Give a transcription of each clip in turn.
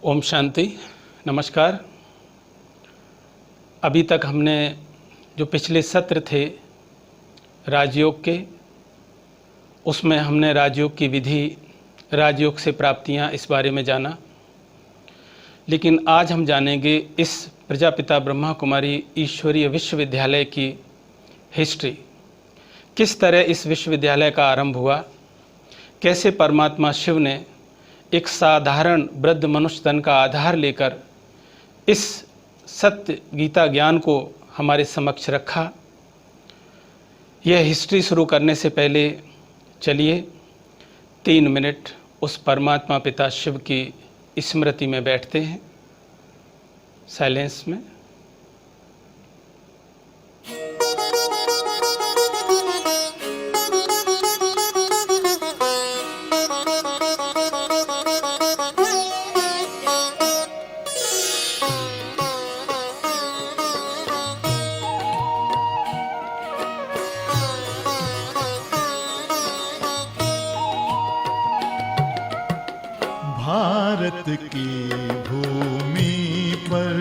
ओम शांति। नमस्कार। अभी तक हमने जो पिछले सत्र थे राजयोग के, उसमें हमने राजयोग की विधि, राजयोग से प्राप्तियां, इस बारे में जाना। लेकिन आज हम जानेंगे इस प्रजापिता ब्रह्मा कुमारी ईश्वरीय विश्वविद्यालय की हिस्ट्री। किस तरह इस विश्वविद्यालय का आरंभ हुआ, कैसे परमात्मा शिव ने एक साधारण वृद्ध मनुष्य तन का आधार लेकर इस सत्य गीता ज्ञान को हमारे समक्ष रखा। यह हिस्ट्री शुरू करने से पहले चलिए 3 मिनट उस परमात्मा पिता शिव की स्मृति में बैठते हैं, साइलेंस में। भारत की भूमि पर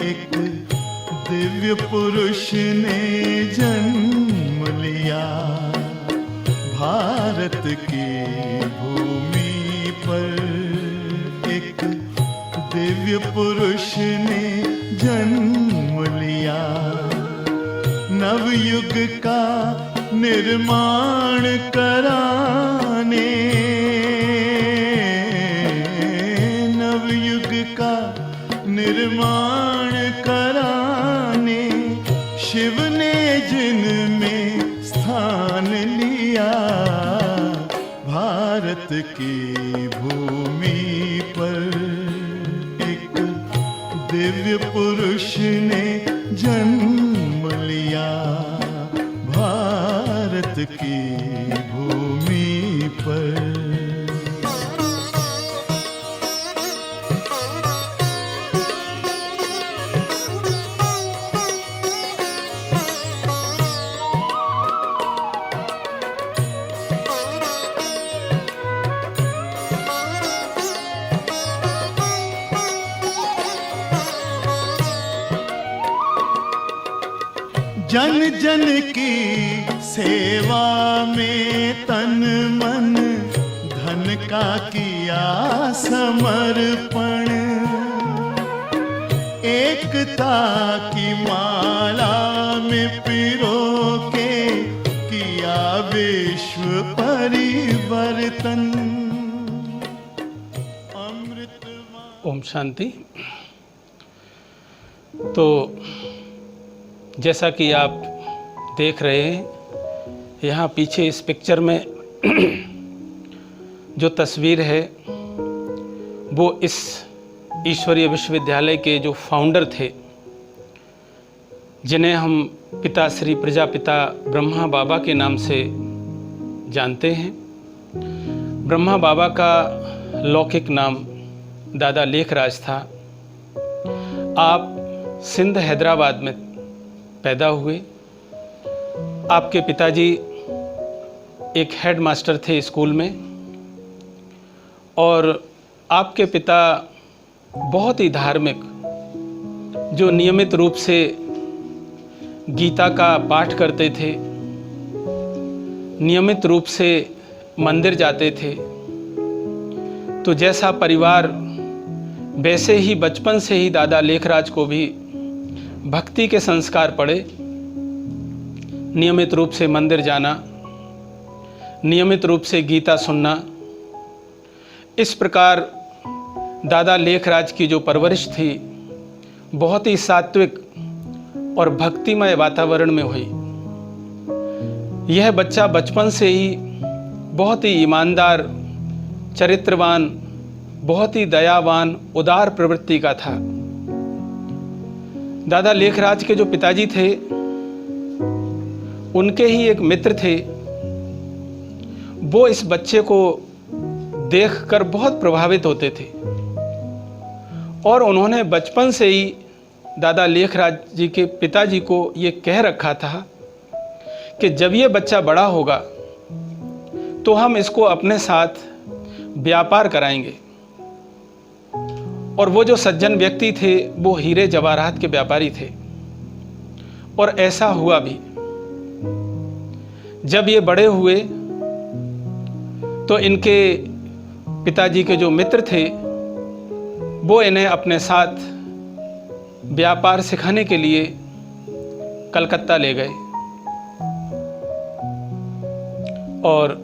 एक दिव्य पुरुष ने जन्म लिया। भारत की भूमि पर एक दिव्य पुरुष ने जन्म लिया। नवयुग का निर्माण कराने, निर्माण कराने शिव ने जिनमें स्थान लिया। भारत की भूमि पर एक दिव्य पुरुष ने जन्म लिया। भारत की भूमि पर जन जन की सेवा में तन मन धन का किया समर्पण। एकता की माला में पिरो के किया विश्व परिवर्तन। अमृतवान। ओम शांति। तो जैसा कि आप देख रहे हैं, यहाँ पीछे इस पिक्चर में जो तस्वीर है वो इस ईश्वरीय विश्वविद्यालय के जो फाउंडर थे, जिन्हें हम पिता श्री प्रजापिता ब्रह्मा बाबा के नाम से जानते हैं। ब्रह्मा बाबा का लौकिक नाम दादा लेखराज था। आप सिंध हैदराबाद में पैदा हुए। आपके पिताजी एक हेड मास्टर थे स्कूल में, और आपके पिता बहुत ही धार्मिक, जो नियमित रूप से गीता का पाठ करते थे, नियमित रूप से मंदिर जाते थे। तो जैसा परिवार, वैसे ही बचपन से ही दादा लेखराज को भी भक्ति के संस्कार पड़े। नियमित रूप से मंदिर जाना, नियमित रूप से गीता सुनना। इस प्रकार दादा लेखराज की जो परवरिश थी बहुत ही सात्विक और भक्तिमय वातावरण में हुई। यह बच्चा बचपन से ही बहुत ही ईमानदार, चरित्रवान, बहुत ही दयावान, उदार प्रवृत्ति का था। दादा लेखराज के जो पिताजी थे, उनके ही एक मित्र थे। वो इस बच्चे को देखकर बहुत प्रभावित होते थे, और उन्होंने बचपन से ही दादा लेखराज जी के पिताजी को ये कह रखा था कि जब ये बच्चा बड़ा होगा तो हम इसको अपने साथ व्यापार कराएंगे। और वो जो सज्जन व्यक्ति थे वो हीरे जवाहरात के व्यापारी थे। और ऐसा हुआ भी, जब ये बड़े हुए तो इनके पिताजी के जो मित्र थे वो इन्हें अपने साथ व्यापार सिखाने के लिए कलकत्ता ले गए। और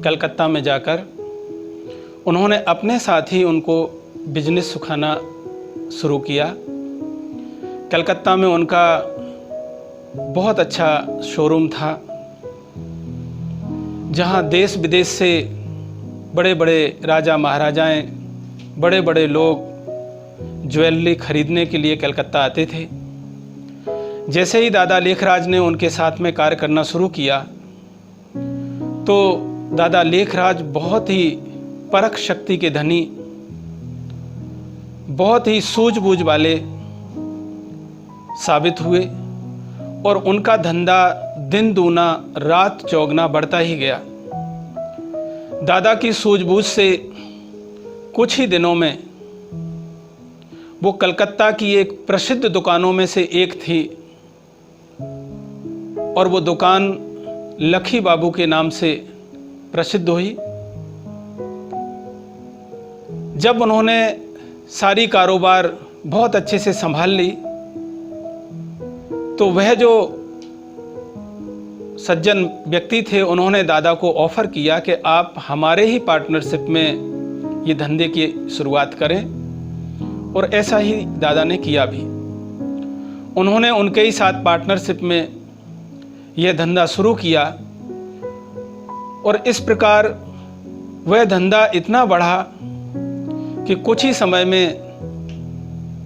कलकत्ता में जाकर उन्होंने अपने साथ ही उनको बिजनेस सिखाना शुरू किया। कलकत्ता में उनका बहुत अच्छा शोरूम था, जहां देश विदेश से बड़े बड़े राजा महाराजाएं, बड़े बड़े लोग ज्वेलरी खरीदने के लिए कलकत्ता आते थे। जैसे ही दादा लेखराज ने उनके साथ में कार्य करना शुरू किया तो दादा लेखराज बहुत ही परख शक्ति के धनी, बहुत ही सूझबूझ वाले साबित हुए और उनका धंधा दिन दूना रात चौगुना बढ़ता ही गया। दादा की सूझबूझ से कुछ ही दिनों में वो कलकत्ता की एक प्रसिद्ध दुकानों में से एक थी और वो दुकान लखी बाबू के नाम से प्रसिद्ध हुई। जब उन्होंने सारी कारोबार बहुत अच्छे से संभाल ली तो वह जो सज्जन व्यक्ति थे उन्होंने दादा को ऑफर किया कि आप हमारे ही पार्टनरशिप में ये धंधे की शुरुआत करें। और ऐसा ही दादा ने किया भी। उन्होंने उनके ही साथ पार्टनरशिप में यह धंधा शुरू किया और इस प्रकार वह धंधा इतना बढ़ा कि कुछ ही समय में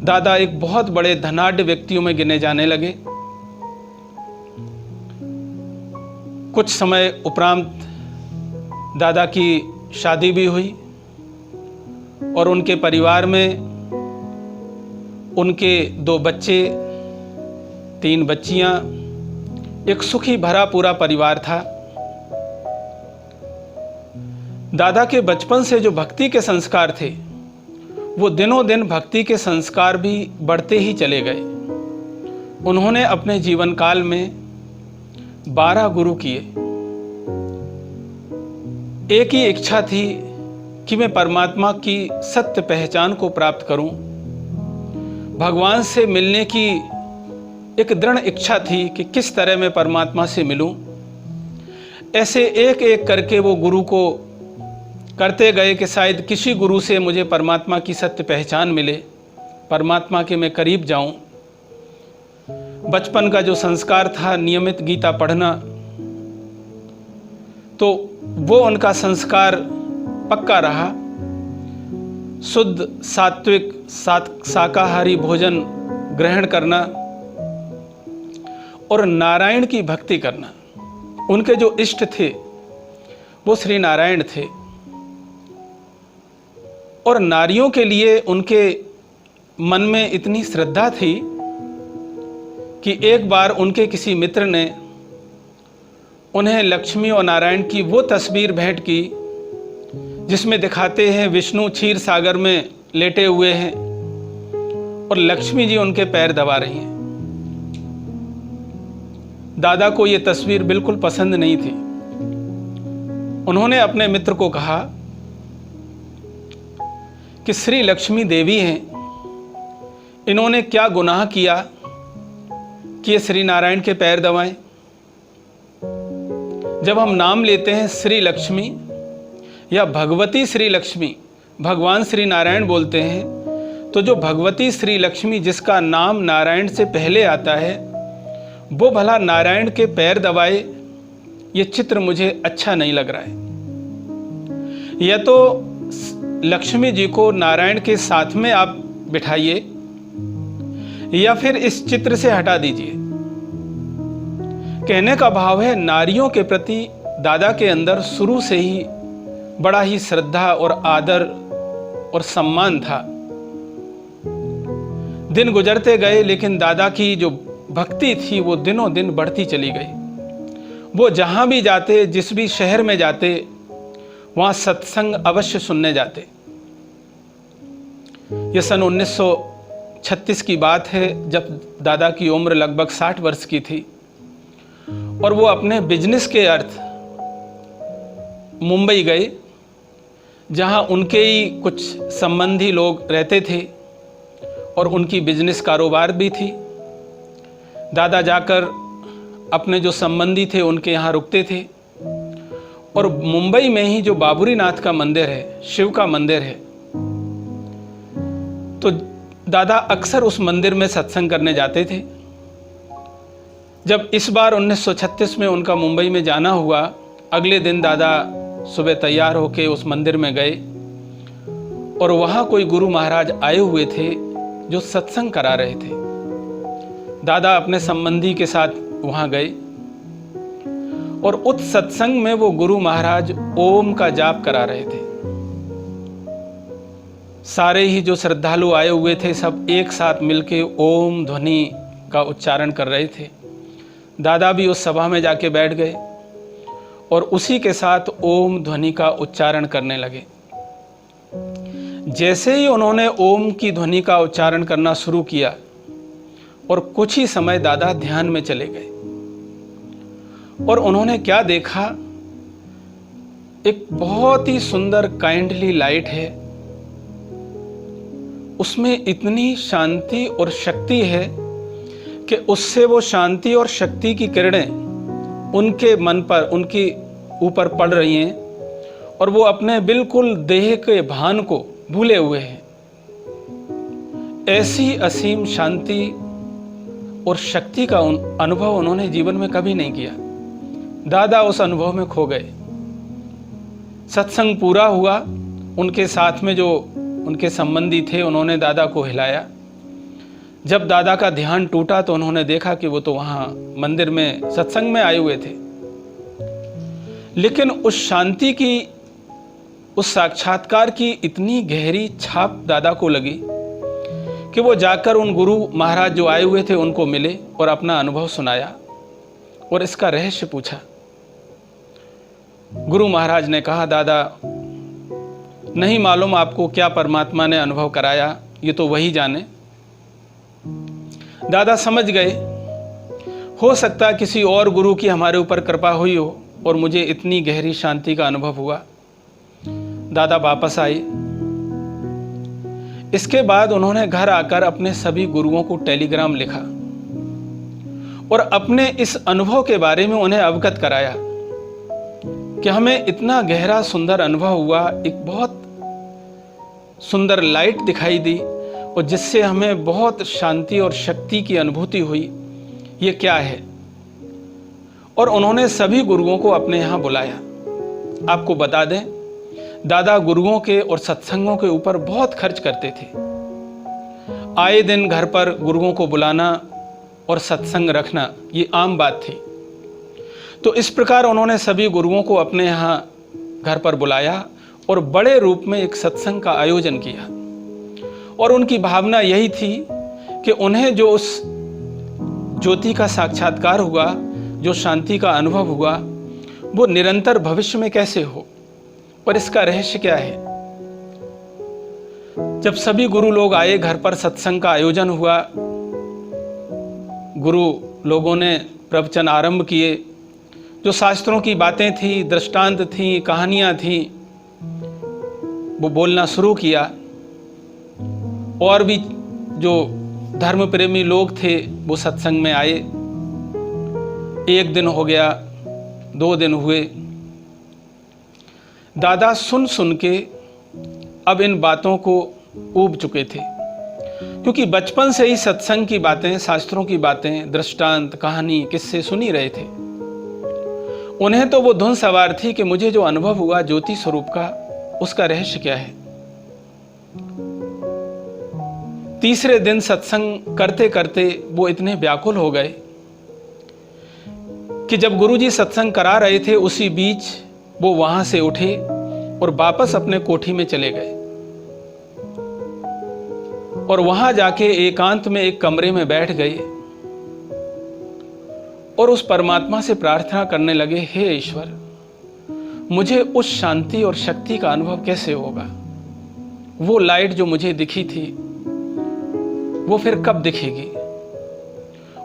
दादा एक बहुत बड़े धनाढ्य व्यक्तियों में गिने जाने लगे। कुछ समय उपरांत दादा की शादी भी हुई और उनके परिवार में उनके 2 बच्चे, 3 बच्चियां, एक सुखी भरा पूरा परिवार था। दादा के बचपन से जो भक्ति के संस्कार थे वो दिनों दिन भक्ति के संस्कार भी बढ़ते ही चले गए। उन्होंने अपने जीवन काल में 12 गुरु किए। एक ही इच्छा थी कि मैं परमात्मा की सत्य पहचान को प्राप्त करूं। भगवान से मिलने की एक दृढ़ इच्छा थी कि किस तरह मैं परमात्मा से मिलूं। ऐसे एक एक करके वो गुरु को करते गए कि शायद किसी गुरु से मुझे परमात्मा की सत्य पहचान मिले, परमात्मा के मैं करीब जाऊं। बचपन का जो संस्कार था नियमित गीता पढ़ना, तो वो उनका संस्कार पक्का रहा। शुद्ध सात्विक शाकाहारी भोजन ग्रहण करना और नारायण की भक्ति करना। उनके जो इष्ट थे वो श्री नारायण थे और नारियों के लिए उनके मन में इतनी श्रद्धा थी कि एक बार उनके किसी मित्र ने उन्हें लक्ष्मी और नारायण की वो तस्वीर भेंट की जिसमें दिखाते हैं विष्णु क्षीर सागर में लेटे हुए हैं और लक्ष्मी जी उनके पैर दबा रही हैं। दादा को ये तस्वीर बिल्कुल पसंद नहीं थी। उन्होंने अपने मित्र को कहा कि श्री लक्ष्मी देवी हैं, इन्होंने क्या गुनाह किया कि ये श्री नारायण के पैर दबाएं। जब हम नाम लेते हैं श्री लक्ष्मी या भगवती श्री लक्ष्मी, भगवान श्री नारायण बोलते हैं, तो जो भगवती श्री लक्ष्मी जिसका नाम नारायण से पहले आता है वो भला नारायण के पैर दबाए, ये चित्र मुझे अच्छा नहीं लग रहा है। या तो लक्ष्मी जी को नारायण के साथ में आप बिठाइए या फिर इस चित्र से हटा दीजिए। कहने का भाव है नारियों के प्रति दादा के अंदर शुरू से ही बड़ा ही श्रद्धा और आदर और सम्मान था। दिन गुजरते गए लेकिन दादा की जो भक्ति थी वो दिनों दिन बढ़ती चली गई। वो जहां भी जाते, जिस भी शहर में जाते, वहां सत्संग अवश्य सुनने जाते। ये सन 1936 की बात है, जब दादा की उम्र लगभग 60 वर्ष की थी और वो अपने बिजनेस के अर्थ मुंबई गए, जहां उनके ही कुछ संबंधी लोग रहते थे और उनकी बिजनेस कारोबार भी थी। दादा जाकर अपने जो संबंधी थे उनके यहाँ रुकते थे और मुंबई में ही जो बाबूरी नाथ का मंदिर है, शिव का मंदिर है, तो दादा अक्सर उस मंदिर में सत्संग करने जाते थे। जब इस बार 1936 में उनका मुंबई में जाना हुआ, अगले दिन दादा सुबह तैयार होके उस मंदिर में गए और वहाँ कोई गुरु महाराज आए हुए थे जो सत्संग करा रहे थे। दादा अपने संबंधी के साथ वहाँ गए और उस सत्संग में वो गुरु महाराज ओम का जाप करा रहे थे। सारे ही जो श्रद्धालु आए हुए थे सब एक साथ मिलके ओम ध्वनि का उच्चारण कर रहे थे। दादा भी उस सभा में जाके बैठ गए और उसी के साथ ओम ध्वनि का उच्चारण करने लगे। जैसे ही उन्होंने ओम की ध्वनि का उच्चारण करना शुरू किया और कुछ ही समय दादा ध्यान में चले गए और उन्होंने क्या देखा, एक बहुत ही सुंदर काइंडली लाइट है, उसमें इतनी शांति और शक्ति है कि उससे वो शांति और शक्ति की किरणें उनके मन पर, उनके ऊपर पड़ रही हैं और वो अपने बिल्कुल देह के भान को भूले हुए हैं। ऐसी असीम शांति और शक्ति का अनुभव उन्होंने जीवन में कभी नहीं किया। दादा उस अनुभव में खो गए। सत्संग पूरा हुआ, उनके साथ में जो उनके संबंधी थे उन्होंने दादा को हिलाया। जब दादा का ध्यान टूटा तो उन्होंने देखा कि वो तो वहाँ मंदिर में सत्संग में आए हुए थे, लेकिन उस शांति की, उस साक्षात्कार की इतनी गहरी छाप दादा को लगी कि वो जाकर उन गुरु महाराज जो आए हुए थे उनको मिले और अपना अनुभव सुनाया और इसका रहस्य पूछा। गुरु महाराज ने कहा, दादा नहीं मालूम आपको क्या परमात्मा ने अनुभव कराया, ये तो वही जाने। दादा समझ गए, हो सकता किसी और गुरु की हमारे ऊपर कृपा हुई हो और मुझे इतनी गहरी शांति का अनुभव हुआ। दादा वापस आए। इसके बाद उन्होंने घर आकर अपने सभी गुरुओं को टेलीग्राम लिखा और अपने इस अनुभव के बारे में उन्हें अवगत कराया कि हमें इतना गहरा सुंदर अनुभव हुआ, एक बहुत सुंदर लाइट दिखाई दी और जिससे हमें बहुत शांति और शक्ति की अनुभूति हुई, ये क्या है। और उन्होंने सभी गुरुओं को अपने यहाँ बुलाया। आपको बता दें, दादा गुरुओं के और सत्संगों के ऊपर बहुत खर्च करते थे। आए दिन घर पर गुरुओं को बुलाना और सत्संग रखना ये आम बात थी। तो इस प्रकार उन्होंने सभी गुरुओं को अपने यहाँ घर पर बुलाया और बड़े रूप में एक सत्संग का आयोजन किया। और उनकी भावना यही थी कि उन्हें जो उस ज्योति का साक्षात्कार हुआ, जो शांति का अनुभव हुआ, वो निरंतर भविष्य में कैसे हो और इसका रहस्य क्या है। जब सभी गुरु लोग आए, घर पर सत्संग का आयोजन हुआ, गुरु लोगों ने प्रवचन आरंभ किए। जो शास्त्रों की बातें थी, दृष्टांत थी, कहानियां थी, वो बोलना शुरू किया। और भी जो धर्म प्रेमी लोग थे वो सत्संग में आए। एक दिन हो गया, 2 दिन हुए। दादा सुन सुन के अब इन बातों को ऊब चुके थे, क्योंकि बचपन से ही सत्संग की बातें, शास्त्रों की बातें, दृष्टांत, कहानी, किस्से सुनी रहे थे। उन्हें तो वो धुन सवार थी कि मुझे जो अनुभव हुआ ज्योति स्वरूप का, उसका रहस्य क्या है। तीसरे दिन सत्संग करते करते वो इतने व्याकुल हो गए कि जब गुरुजी सत्संग करा रहे थे उसी बीच वो वहां से उठे और वापस अपने कोठी में चले गए और वहां जाके एकांत में एक कमरे में बैठ गए और उस परमात्मा से प्रार्थना करने लगे, हे ईश्वर, मुझे उस शांति और शक्ति का अनुभव कैसे होगा। वो लाइट जो मुझे दिखी थी वो फिर कब दिखेगी।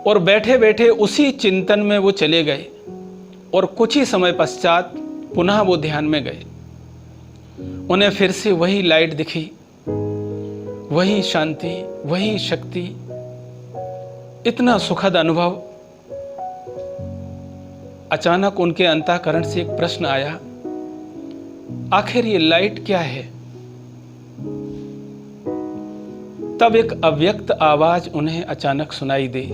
और बैठे बैठे उसी चिंतन में वो चले गए और कुछ ही समय पश्चात पुनः वो ध्यान में गए। उन्हें फिर से वही लाइट दिखी, वही शांति, वही शक्ति, इतना सुखद अनुभव। अचानक उनके अंतःकरण से एक प्रश्न आया, आखिर ये लाइट क्या है? तब एक अव्यक्त आवाज उन्हें अचानक सुनाई दी,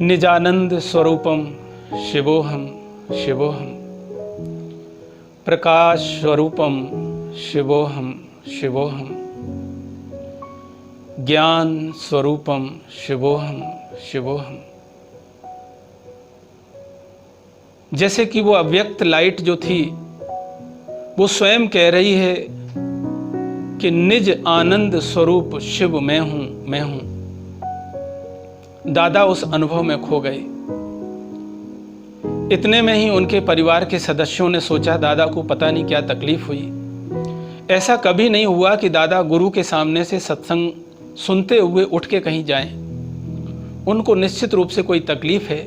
निजानंद स्वरूपम शिवोहम शिवोहम, प्रकाश स्वरूपम शिवोहम शिवोहम, ज्ञान स्वरूपम शिवोहम शिवोहम। जैसे कि वो अव्यक्त लाइट जो थी वो स्वयं कह रही है कि निज आनंद स्वरूप शिव मैं हूं, मैं हूं। दादा उस अनुभव में खो गए। इतने में ही उनके परिवार के सदस्यों ने सोचा दादा को पता नहीं क्या तकलीफ हुई। ऐसा कभी नहीं हुआ कि दादा गुरु के सामने से सत्संग सुनते हुए उठ के कहीं जाएं। उनको निश्चित रूप से कोई तकलीफ है।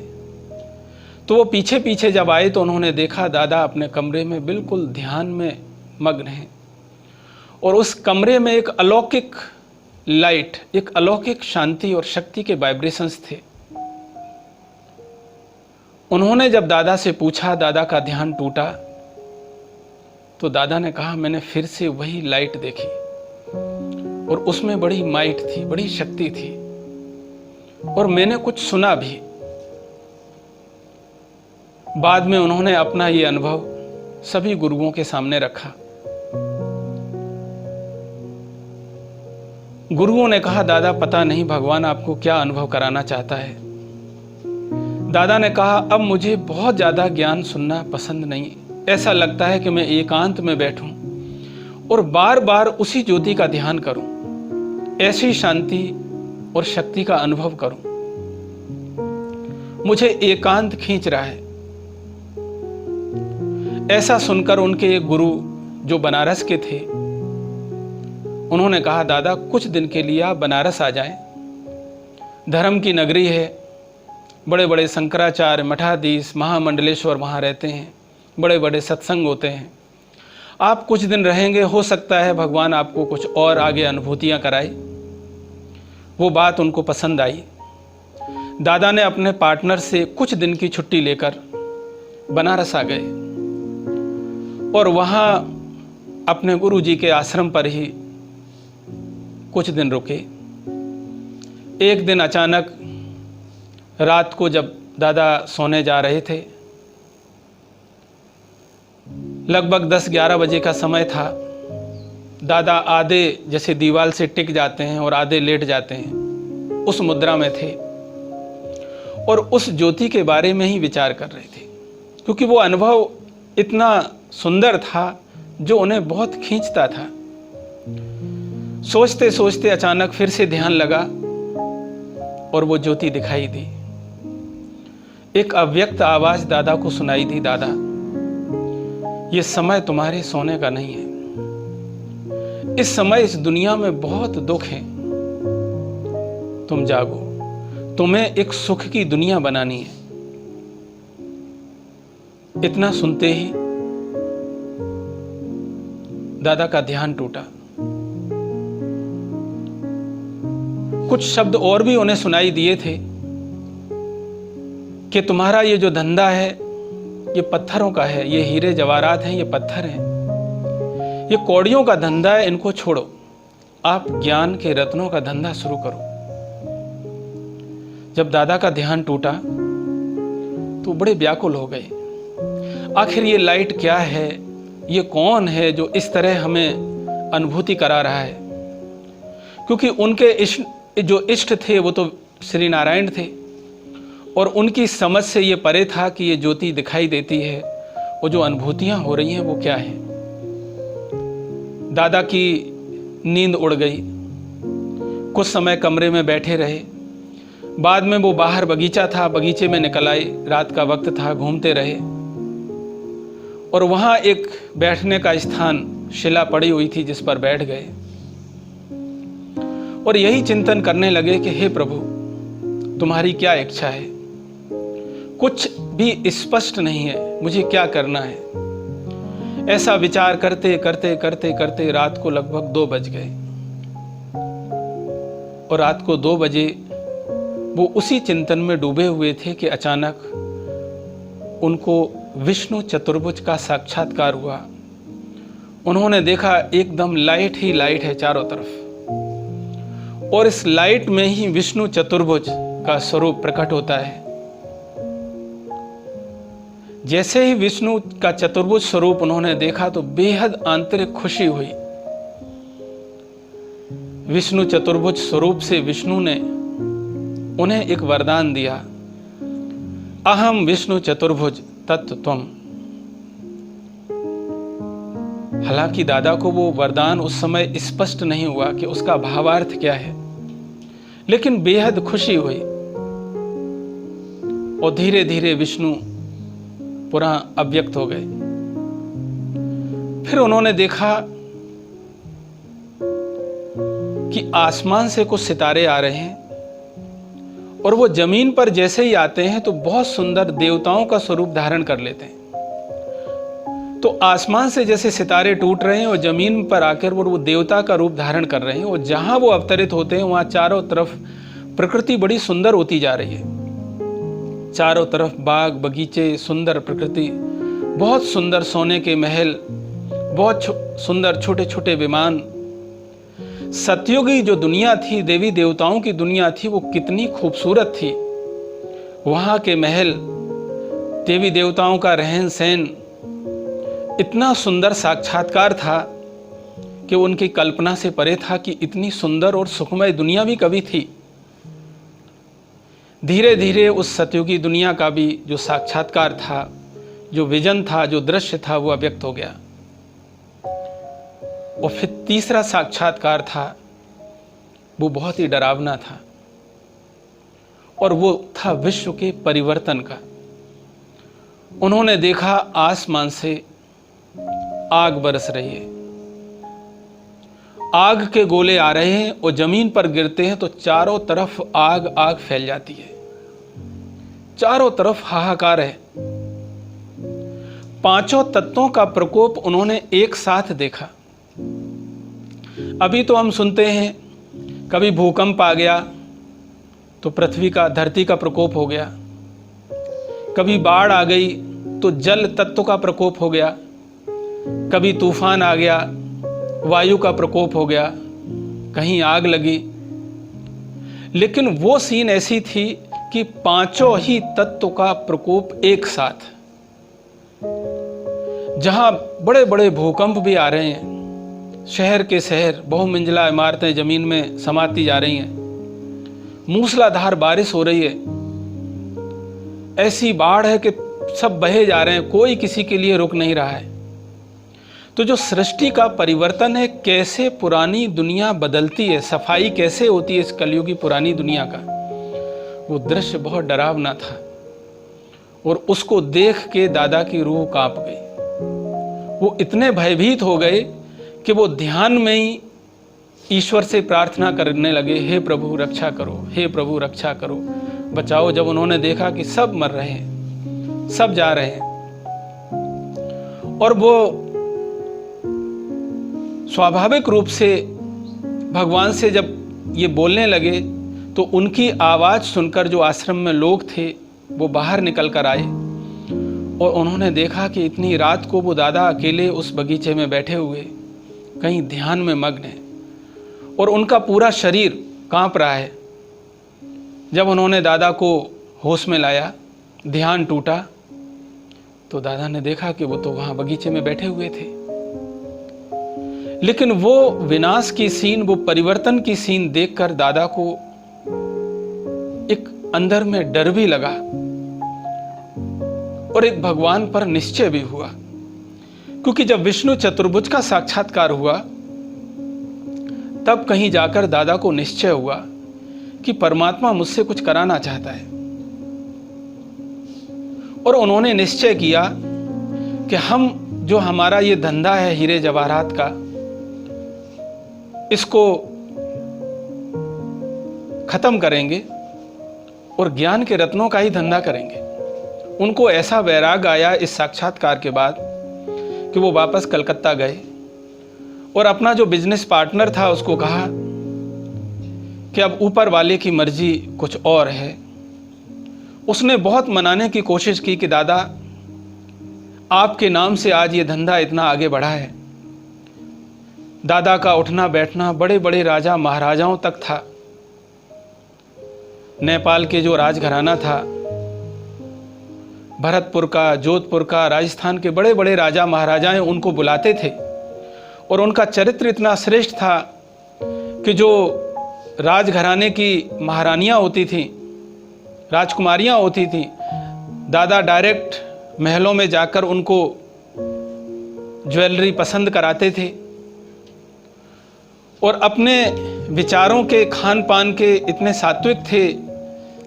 तो वो पीछे पीछे जब आए तो उन्होंने देखा दादा अपने कमरे में बिल्कुल ध्यान में मग्न हैं और उस कमरे में एक अलौकिक लाइट, एक अलौकिक शांति और शक्ति के वाइब्रेशंस थे। उन्होंने जब दादा से पूछा, दादा का ध्यान टूटा, तो दादा ने कहा मैंने फिर से वही लाइट देखी और उसमें बड़ी माइट थी, बड़ी शक्ति थी और मैंने कुछ सुना भी। बाद में उन्होंने अपना ये अनुभव सभी गुरुओं के सामने रखा। गुरुओं ने कहा, दादा पता नहीं भगवान आपको क्या अनुभव कराना चाहता है। दादा ने कहा, अब मुझे बहुत ज़्यादा ज्ञान सुनना पसंद नहीं। ऐसा लगता है कि मैं एकांत में बैठूं और बार बार उसी ज्योति का ध्यान करूं, ऐसी शांति और शक्ति का अनुभव करूं। मुझे एकांत खींच रहा है। ऐसा सुनकर उनके एक गुरु जो बनारस के थे, उन्होंने कहा, दादा कुछ दिन के लिए आप बनारस आ जाएं। धर्म की नगरी है, बड़े बड़े शंकराचार्य, मठाधीश, महामंडलेश्वर वहाँ रहते हैं, बड़े बड़े सत्संग होते हैं। आप कुछ दिन रहेंगे, हो सकता है भगवान आपको कुछ और आगे अनुभूतियाँ कराए। वो बात उनको पसंद आई। दादा ने अपने पार्टनर से कुछ दिन की छुट्टी लेकर बनारस आ गए और वहाँ अपने गुरु जी के आश्रम पर ही कुछ दिन रुके। एक दिन अचानक रात को जब दादा सोने जा रहे थे, लगभग 10-11 बजे का समय था, दादा आधे जैसे दीवार से टिक जाते हैं और आधे लेट जाते हैं, उस मुद्रा में थे और उस ज्योति के बारे में ही विचार कर रहे थे, क्योंकि वो अनुभव इतना सुंदर था जो उन्हें बहुत खींचता था। सोचते सोचते अचानक फिर से ध्यान लगा और वो ज्योति दिखाई दी। एक अव्यक्त आवाज दादा को सुनाई दी, दादा ये समय तुम्हारे सोने का नहीं है। इस समय इस दुनिया में बहुत दुख है, तुम जागो, तुम्हें एक सुख की दुनिया बनानी है। इतना सुनते ही दादा का ध्यान टूटा। कुछ शब्द और भी उन्हें सुनाई दिए थे कि तुम्हारा ये जो धंधा है ये पत्थरों का है, ये हीरे जवाहरात हैं, ये पत्थर हैं, ये कौड़ियों का धंधा है, इनको छोड़ो, आप ज्ञान के रत्नों का धंधा शुरू करो। जब दादा का ध्यान टूटा तो बड़े व्याकुल हो गए। आखिर ये लाइट क्या है, ये कौन है जो इस तरह हमें अनुभूति करा रहा है? क्योंकि उनके जो इष्ट थे वो तो श्री नारायण थे और उनकी समझ से ये परे था कि ये ज्योति दिखाई देती है, वो जो अनुभूतियां हो रही हैं वो क्या है। दादा की नींद उड़ गई। कुछ समय कमरे में बैठे रहे। बाद में वो बाहर बगीचा था, बगीचे में निकल आए। रात का वक्त था, घूमते रहे और वहाँ एक बैठने का स्थान शिला पड़ी हुई थी जिस पर बैठ गए और यही चिंतन करने लगे कि हे प्रभु, तुम्हारी क्या इच्छा है? कुछ भी स्पष्ट नहीं है, मुझे क्या करना है। ऐसा विचार करते करते करते करते रात को लगभग 2 बज गए और रात को 2 बजे वो उसी चिंतन में डूबे हुए थे कि अचानक उनको विष्णु चतुर्भुज का साक्षात्कार हुआ। उन्होंने देखा एकदम लाइट ही लाइट है चारों तरफ और इस लाइट में ही विष्णु चतुर्भुज का स्वरूप प्रकट होता है। जैसे ही विष्णु का चतुर्भुज स्वरूप उन्होंने देखा तो बेहद आंतरिक खुशी हुई। विष्णु चतुर्भुज स्वरूप से विष्णु ने उन्हें एक वरदान दिया, अहम विष्णु चतुर्भुज तत् त्वम्। हालांकि दादा को वो वरदान उस समय स्पष्ट नहीं हुआ कि उसका भावार्थ क्या है, लेकिन बेहद खुशी हुई और धीरे धीरे विष्णु पुनः अव्यक्त हो गए। फिर उन्होंने देखा कि आसमान से कुछ सितारे आ रहे हैं और वो जमीन पर जैसे ही आते हैं तो बहुत सुंदर देवताओं का स्वरूप धारण कर लेते हैं। तो आसमान से जैसे सितारे टूट रहे हैं और जमीन पर आकर वो देवता का रूप धारण कर रहे हैं और जहां वो अवतरित होते हैं वहां चारों तरफ प्रकृति बड़ी सुंदर होती जा रही है। चारों तरफ बाग बगीचे, सुंदर प्रकृति, बहुत सुंदर सोने के महल, बहुत सुंदर छोटे छोटे विमान। सतयुगी जो दुनिया थी, देवी देवताओं की दुनिया थी, वो कितनी खूबसूरत थी। वहां के महल, देवी देवताओं का रहन सहन इतना सुंदर साक्षात्कार था कि उनकी कल्पना से परे था कि इतनी सुंदर और सुखमय दुनिया भी कभी थी। धीरे धीरे उस सतयुगी दुनिया का भी जो साक्षात्कार था, जो विजन था, जो दृश्य था, वो अव्यक्त हो गया। और फिर तीसरा साक्षात्कार था, वो बहुत ही डरावना था और वो था विश्व के परिवर्तन का। उन्होंने देखा आसमान से आग बरस रही है, आग के गोले आ रहे हैं और जमीन पर गिरते हैं तो चारों तरफ आग आग फैल जाती है, चारों तरफ हाहाकार है। 5 तत्वों का प्रकोप उन्होंने एक साथ देखा। अभी तो हम सुनते हैं कभी भूकंप आ गया तो पृथ्वी का, धरती का प्रकोप हो गया, कभी बाढ़ आ गई तो जल तत्व का प्रकोप हो गया, कभी तूफान आ गया, वायु का प्रकोप हो गया, कहीं आग लगी। लेकिन वो सीन ऐसी थी कि 5 ही तत्व का प्रकोप एक साथ, जहां बड़े बड़े भूकंप भी आ रहे हैं, शहर के शहर, बहुमंजिला इमारतें जमीन में समाती जा रही हैं, मूसलाधार बारिश हो रही है, ऐसी बाढ़ है कि सब बहे जा रहे हैं, कोई किसी के लिए रुक नहीं रहा है। तो जो सृष्टि का परिवर्तन है, कैसे पुरानी दुनिया बदलती है, सफाई कैसे होती है इस कलयुगी पुरानी दुनिया का, वो दृश्य बहुत डरावना था। और उसको देख के दादा की रूह कांप गई। वो इतने भयभीत हो गए कि वो ध्यान में ही ईश्वर से प्रार्थना करने लगे, हे प्रभु रक्षा करो, हे प्रभु रक्षा करो, बचाओ। जब उन्होंने देखा कि सब मर रहे हैं, सब जा रहे हैं, और वो स्वाभाविक रूप से भगवान से जब ये बोलने लगे तो उनकी आवाज़ सुनकर जो आश्रम में लोग थे वो बाहर निकल कर आए और उन्होंने देखा कि इतनी रात को वो दादा अकेले उस बगीचे में बैठे हुए कहीं ध्यान में मग्न है और उनका पूरा शरीर कांप रहा है। जब उन्होंने दादा को होश में लाया, ध्यान टूटा, तो दादा ने देखा कि वो तो वहाँ बगीचे में बैठे हुए थे। लेकिन वो विनाश की सीन, वो परिवर्तन की सीन देखकर दादा को एक अंदर में डर भी लगा और एक भगवान पर निश्चय भी हुआ, क्योंकि जब विष्णु चतुर्भुज का साक्षात्कार हुआ तब कहीं जाकर दादा को निश्चय हुआ कि परमात्मा मुझसे कुछ कराना चाहता है। और उन्होंने निश्चय किया कि हम जो हमारा ये धंधा है हीरे जवाहरात का, इसको खत्म करेंगे और ज्ञान के रत्नों का ही धंधा करेंगे। उनको ऐसा वैराग आया इस साक्षात्कार के बाद कि वो वापस कलकत्ता गए और अपना जो बिजनेस पार्टनर था उसको कहा कि अब ऊपर वाले की मर्जी कुछ और है। उसने बहुत मनाने की कोशिश की कि दादा, आपके नाम से आज ये धंधा इतना आगे बढ़ा है। दादा का उठना बैठना बड़े बड़े राजा महाराजाओं तक था। नेपाल के जो राजघराना था, भरतपुर का, जोधपुर का, राजस्थान के बड़े बड़े राजा महाराजाएं उनको बुलाते थे और उनका चरित्र इतना श्रेष्ठ था कि जो राजघराने की महारानियां होती थीं, राजकुमारियां होती थीं, दादा डायरेक्ट महलों में जाकर उनको ज्वेलरी पसंद कराते थे और अपने विचारों के, खान पान के इतने सात्विक थे।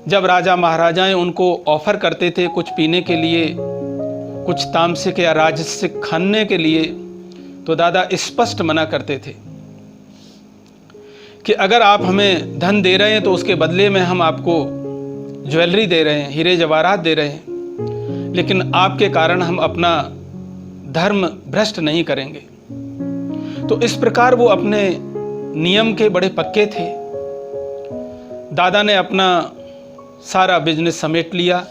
जब राजा महाराजाएं उनको ऑफर करते थे कुछ पीने के लिए, कुछ तामसिक या राजसिक खाने के लिए, तो दादा स्पष्ट मना करते थे कि अगर आप हमें धन दे रहे हैं तो उसके बदले में हम आपको ज्वेलरी दे रहे हैं, हीरे जवाहरात दे रहे हैं, लेकिन आपके कारण हम अपना धर्म भ्रष्ट नहीं करेंगे। तो इस प्रकार वो अपने नियम के बड़े पक्के थे। दादा ने अपना सारा बिजनेस समेट लिया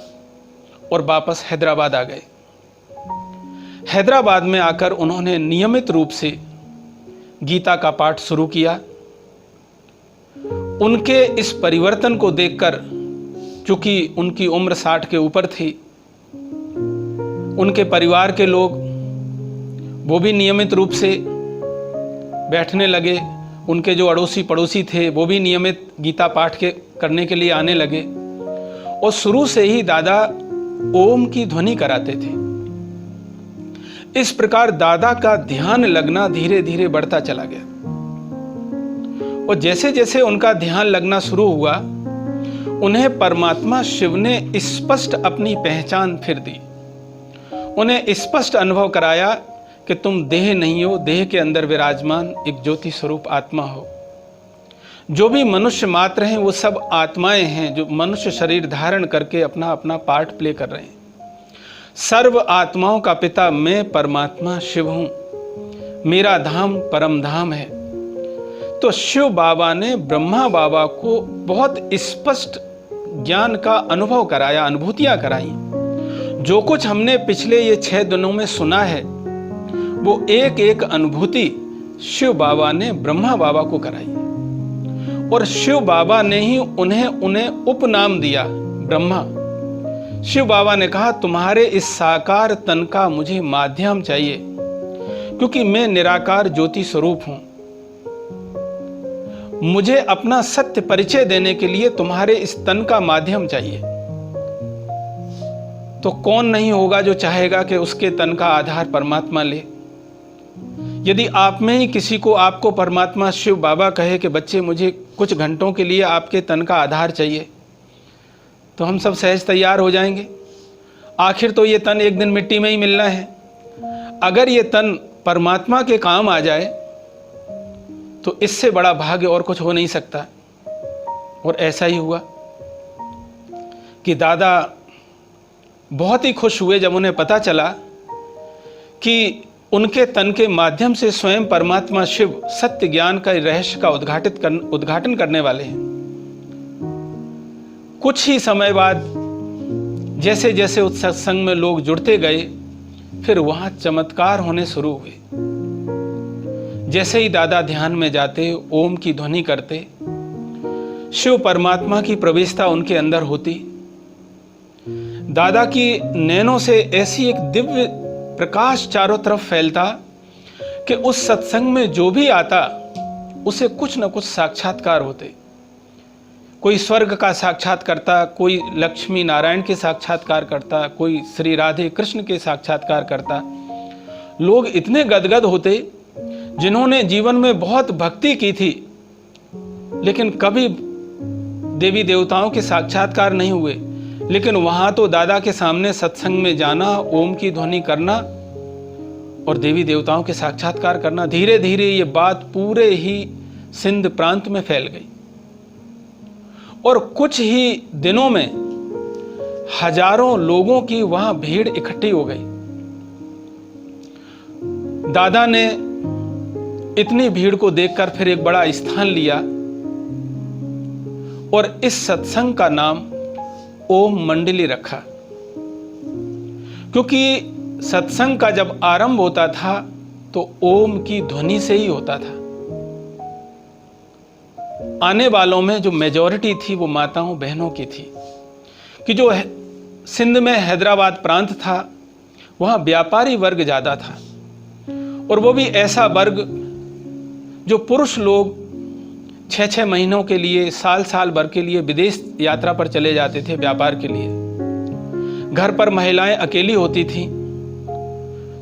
और वापस हैदराबाद आ गए। हैदराबाद में आकर उन्होंने नियमित रूप से गीता का पाठ शुरू किया। उनके इस परिवर्तन को देखकर, चूंकि उनकी उम्र 60 के ऊपर थी, उनके परिवार के लोग वो भी नियमित रूप से बैठने लगे। उनके जो अड़ोसी पड़ोसी थे वो भी नियमित गीता पाठ करने के लिए आने लगे और शुरू से ही दादा ओम की ध्वनि कराते थे। इस प्रकार दादा का ध्यान लगना धीरे धीरे बढ़ता चला गया और जैसे जैसे उनका ध्यान लगना शुरू हुआ, उन्हें परमात्मा शिव ने स्पष्ट अपनी पहचान फिर दी। उन्हें स्पष्ट अनुभव कराया कि तुम देह नहीं हो, देह के अंदर विराजमान एक ज्योति स्वरूप आत्मा हो। जो भी मनुष्य मात्र हैं वो सब आत्माएं हैं जो मनुष्य शरीर धारण करके अपना अपना पार्ट प्ले कर रहे हैं। सर्व आत्माओं का पिता मैं परमात्मा शिव हूं, मेरा धाम परम धाम है। तो शिव बाबा ने ब्रह्मा बाबा को बहुत स्पष्ट ज्ञान का अनुभव कराया, अनुभूतियां कराई। जो कुछ हमने पिछले ये 6 दिनों में सुना है वो एक एक अनुभूति शिव बाबा ने ब्रह्मा बाबा को कराई और शिव बाबा ने ही उन्हें उपनाम दिया ब्रह्मा। शिव बाबा ने कहा तुम्हारे इस साकार तन का मुझे माध्यम चाहिए, क्योंकि मैं निराकार ज्योति स्वरूप हूं। मुझे अपना सत्य परिचय देने के लिए तुम्हारे इस तन का माध्यम चाहिए। तो कौन नहीं होगा जो चाहेगा कि उसके तन का आधार परमात्मा ले। यदि आप में ही किसी को आपको परमात्मा शिव बाबा कहे कि बच्चे मुझे कुछ घंटों के लिए आपके तन का आधार चाहिए, तो हम सब सहज तैयार हो जाएंगे। आखिर तो ये तन एक दिन मिट्टी में ही मिलना है। अगर ये तन परमात्मा के काम आ जाए तो इससे बड़ा भाग्य और कुछ हो नहीं सकता। और ऐसा ही हुआ कि दादा बहुत ही खुश हुए जब उन्हें पता चला कि उनके तन के माध्यम से स्वयं परमात्मा शिव सत्य ज्ञान का रहस्य का उद्घाटन करने वाले हैं। कुछ ही समय बाद जैसे जैसे उस सत्संग में लोग जुड़ते गए, फिर वहां चमत्कार होने शुरू हुए। जैसे ही दादा ध्यान में जाते, ओम की ध्वनि करते, शिव परमात्मा की प्रवेशता उनके अंदर होती। दादा की नैनों से ऐसी एक दिव्य प्रकाश चारों तरफ फैलता कि उस सत्संग में जो भी आता उसे कुछ न कुछ साक्षात्कार होते। कोई स्वर्ग का साक्षात करता, कोई लक्ष्मी नारायण के साक्षात्कार करता, कोई श्री राधे कृष्ण के साक्षात्कार करता। लोग इतने गदगद होते जिन्होंने जीवन में बहुत भक्ति की थी लेकिन कभी देवी देवताओं के साक्षात्कार नहीं हुए, लेकिन वहां तो दादा के सामने सत्संग में जाना, ओम की ध्वनि करना और देवी देवताओं के साक्षात्कार करना। धीरे धीरे ये बात पूरे ही सिंध प्रांत में फैल गई और कुछ ही दिनों में हजारों लोगों की वहां भीड़ इकट्ठी हो गई। दादा ने इतनी भीड़ को देखकर फिर एक बड़ा स्थान लिया और इस सत्संग का नाम ओम मंडली रखा, क्योंकि सत्संग का जब आरंभ होता था तो ओम की ध्वनि से ही होता था। आने वालों में जो मेजॉरिटी थी वो माताओं बहनों की थी, कि जो सिंध में हैदराबाद प्रांत था वहाँ व्यापारी वर्ग ज़्यादा था, और वो भी ऐसा वर्ग जो पुरुष लोग 6-6 महीनों के लिए, साल भर के लिए विदेश यात्रा पर चले जाते थे व्यापार के लिए। घर पर महिलाएं अकेली होती थीं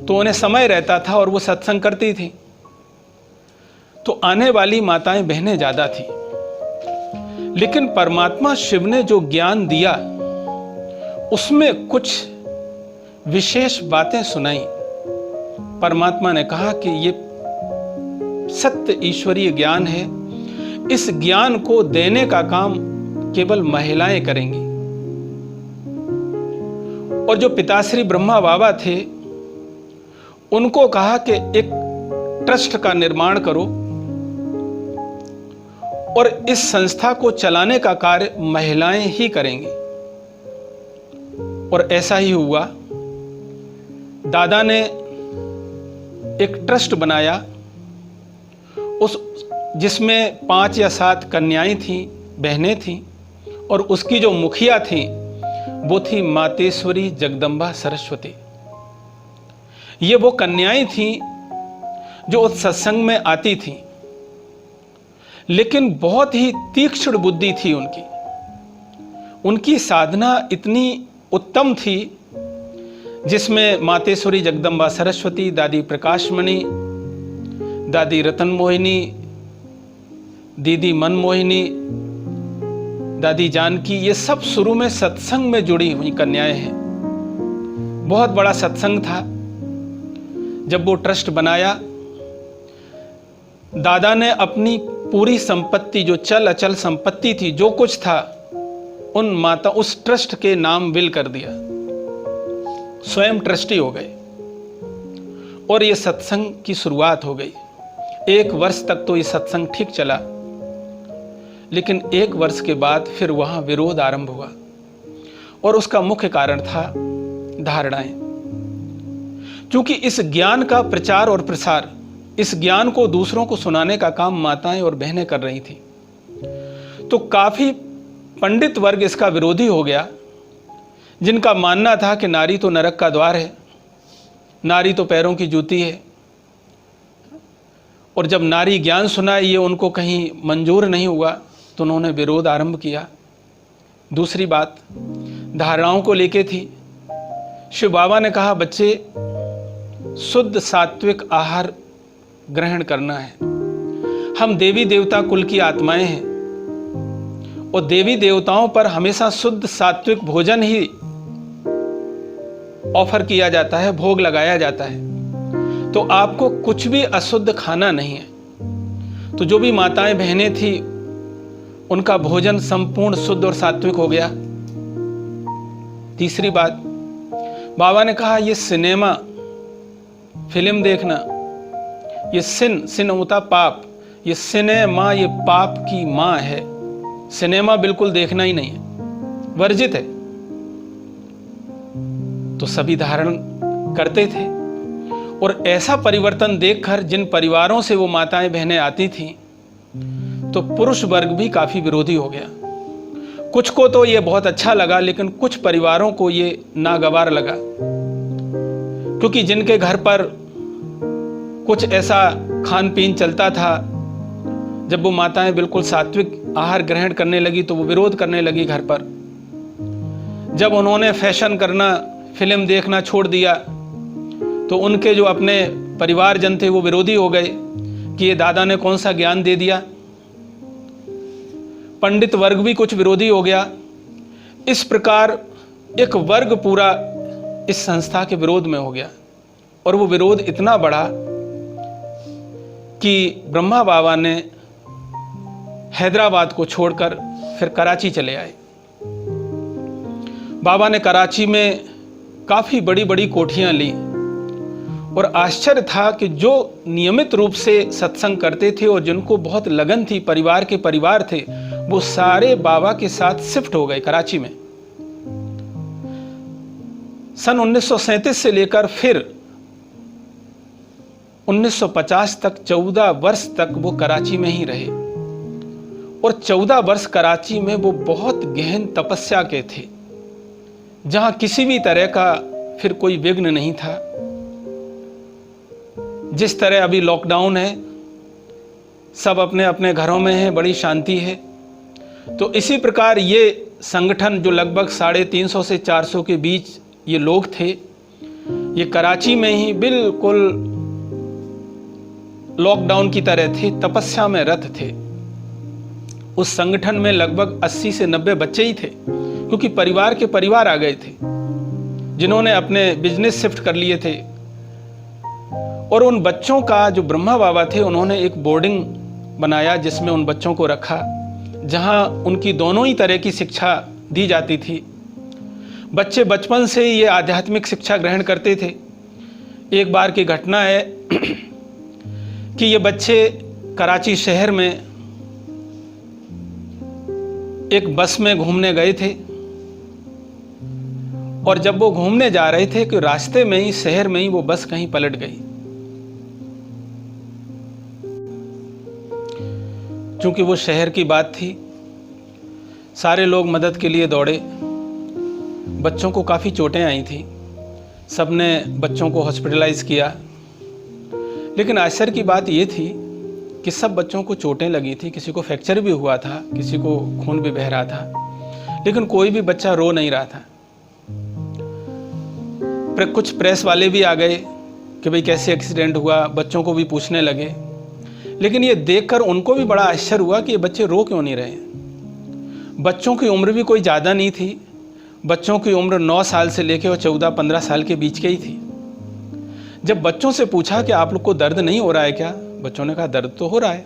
तो उन्हें समय रहता था और वो सत्संग करती थी, तो आने वाली माताएं बहनें ज़्यादा थी। लेकिन परमात्मा शिव ने जो ज्ञान दिया उसमें कुछ विशेष बातें सुनाई। परमात्मा ने कहा कि ये सत्य ईश्वरीय ज्ञान है, इस ज्ञान को देने का काम केवल महिलाएं करेंगी। और जो पिताश्री ब्रह्मा बाबा थे उनको कहा कि एक ट्रस्ट का निर्माण करो और इस संस्था को चलाने का कार्य महिलाएं ही करेंगी। और ऐसा ही हुआ। दादा ने एक ट्रस्ट बनाया जिसमें 5 या 7 कन्याएं थीं, बहनें थीं, और उसकी जो मुखिया थी वो थी मातेश्वरी जगदम्बा सरस्वती। ये वो कन्याएं थीं जो उस सत्संग में आती थीं, लेकिन बहुत ही तीक्ष्ण बुद्धि थी उनकी साधना इतनी उत्तम थी, जिसमें मातेश्वरी जगदम्बा सरस्वती, दादी प्रकाशमणि, दादी रतन मोहिनी, दीदी मन मोहिनी, दादी जानकी, ये सब शुरू में सत्संग में जुड़ी हुई कन्याएं हैं। बहुत बड़ा सत्संग था। जब वो ट्रस्ट बनाया, दादा ने अपनी पूरी संपत्ति, जो चल अचल संपत्ति थी, जो कुछ था, उस ट्रस्ट के नाम विल कर दिया। स्वयं ट्रस्टी हो गए और ये सत्संग की शुरुआत हो गई। 1 वर्ष तक तो ये सत्संग ठीक चला, लेकिन 1 वर्ष के बाद फिर वहां विरोध आरंभ हुआ और उसका मुख्य कारण था धारणाएं। क्योंकि इस ज्ञान का प्रचार और प्रसार, इस ज्ञान को दूसरों को सुनाने का काम माताएं और बहनें कर रही थी, तो काफी पंडित वर्ग इसका विरोधी हो गया, जिनका मानना था कि नारी तो नरक का द्वार है, नारी तो पैरों की जूती है। और जब नारी ज्ञान सुनाई, ये उनको कहीं मंजूर नहीं हुआ, तो उन्होंने विरोध आरंभ किया। दूसरी बात धारणाओं को लेके थी। शिव बाबा ने कहा, बच्चे शुद्ध सात्विक आहार ग्रहण करना है। हम देवी देवता कुल की आत्माएं हैं और देवी देवताओं पर हमेशा शुद्ध सात्विक भोजन ही ऑफर किया जाता है, भोग लगाया जाता है। तो आपको कुछ भी अशुद्ध खाना नहीं है। तो जो भी माताएं बहनें थी, उनका भोजन संपूर्ण शुद्ध और सात्विक हो गया। तीसरी बात, बाबा ने कहा, ये सिनेमा फिल्म देखना, ये सिन होता पाप, ये सिनेमा ये पाप की मां है। सिनेमा बिल्कुल देखना ही नहीं है, वर्जित है। तो सभी धारण करते थे और ऐसा परिवर्तन देखकर जिन परिवारों से वो माताएं बहनें आती थीं, तो पुरुष वर्ग भी काफी विरोधी हो गया। कुछ को तो ये बहुत अच्छा लगा, लेकिन कुछ परिवारों को ये नागवार लगा, क्योंकि जिनके घर पर कुछ ऐसा खान पीन चलता था, जब वो माताएं बिल्कुल सात्विक आहार ग्रहण करने लगी तो वो विरोध करने लगी घर पर। जब उन्होंने फैशन करना, फिल्म देखना छोड़ दिया, तो उनके जो अपने परिवारजन थे वो विरोधी हो गए कि ये दादा ने कौन सा ज्ञान दे दिया। पंडित वर्ग भी कुछ विरोधी हो गया। इस प्रकार एक वर्ग पूरा इस संस्था के विरोध में हो गया। और वो विरोध इतना बढ़ा कि ब्रह्मा बाबा ने हैदराबाद को छोड़कर फिर कराची चले आए। बाबा ने कराची में काफ़ी बड़ी बड़ी कोठियां ली और आश्चर्य था कि जो नियमित रूप से सत्संग करते थे और जिनको बहुत लगन थी, परिवार के परिवार थे, वो सारे बाबा के साथ शिफ्ट हो गए कराची में। सन 1937 से लेकर फिर 1950 तक 14 वर्ष तक वो कराची में ही रहे और 14 वर्ष कराची में वो बहुत गहन तपस्या के थे, जहां किसी भी तरह का फिर कोई विघ्न नहीं था। जिस तरह अभी लॉकडाउन है, सब अपने अपने घरों में हैं, बड़ी शांति है, तो इसी प्रकार ये संगठन जो लगभग 350 से 400 के बीच ये लोग थे, ये कराची में ही बिल्कुल लॉकडाउन की तरह थे, तपस्या में रत थे। उस संगठन में लगभग 80 से 90 बच्चे ही थे, क्योंकि परिवार के परिवार आ गए थे जिन्होंने अपने बिजनेस शिफ्ट कर लिए थे। और उन बच्चों का जो ब्रह्मा बाबा थे, उन्होंने एक बोर्डिंग बनाया जिसमें उन बच्चों को रखा, जहां उनकी दोनों ही तरह की शिक्षा दी जाती थी। बच्चे बचपन से ही ये आध्यात्मिक शिक्षा ग्रहण करते थे। एक बार की घटना है कि ये बच्चे कराची शहर में एक बस में घूमने गए थे और जब वो घूमने जा रहे थे कि रास्ते में ही, शहर में ही वो बस कहीं पलट गई। चूंकि वो शहर की बात थी, सारे लोग मदद के लिए दौड़े। बच्चों को काफ़ी चोटें आई थी, सबने बच्चों को हॉस्पिटलाइज किया। लेकिन आश्चर्य की बात ये थी कि सब बच्चों को चोटें लगी थी, किसी को फ्रैक्चर भी हुआ था, किसी को खून भी बह रहा था, लेकिन कोई भी बच्चा रो नहीं रहा था। कुछ प्रेस वाले भी आ गए कि भाई कैसे एक्सीडेंट हुआ, बच्चों को भी पूछने लगे। लेकिन ये देखकर उनको भी बड़ा आश्चर्य हुआ कि ये बच्चे रो क्यों नहीं रहे। बच्चों की उम्र भी कोई ज़्यादा नहीं थी, बच्चों की उम्र 9 साल से लेकर 14-15 साल के बीच के ही थी। जब बच्चों से पूछा कि आप लोग को दर्द नहीं हो रहा है क्या, बच्चों ने कहा दर्द तो हो रहा है,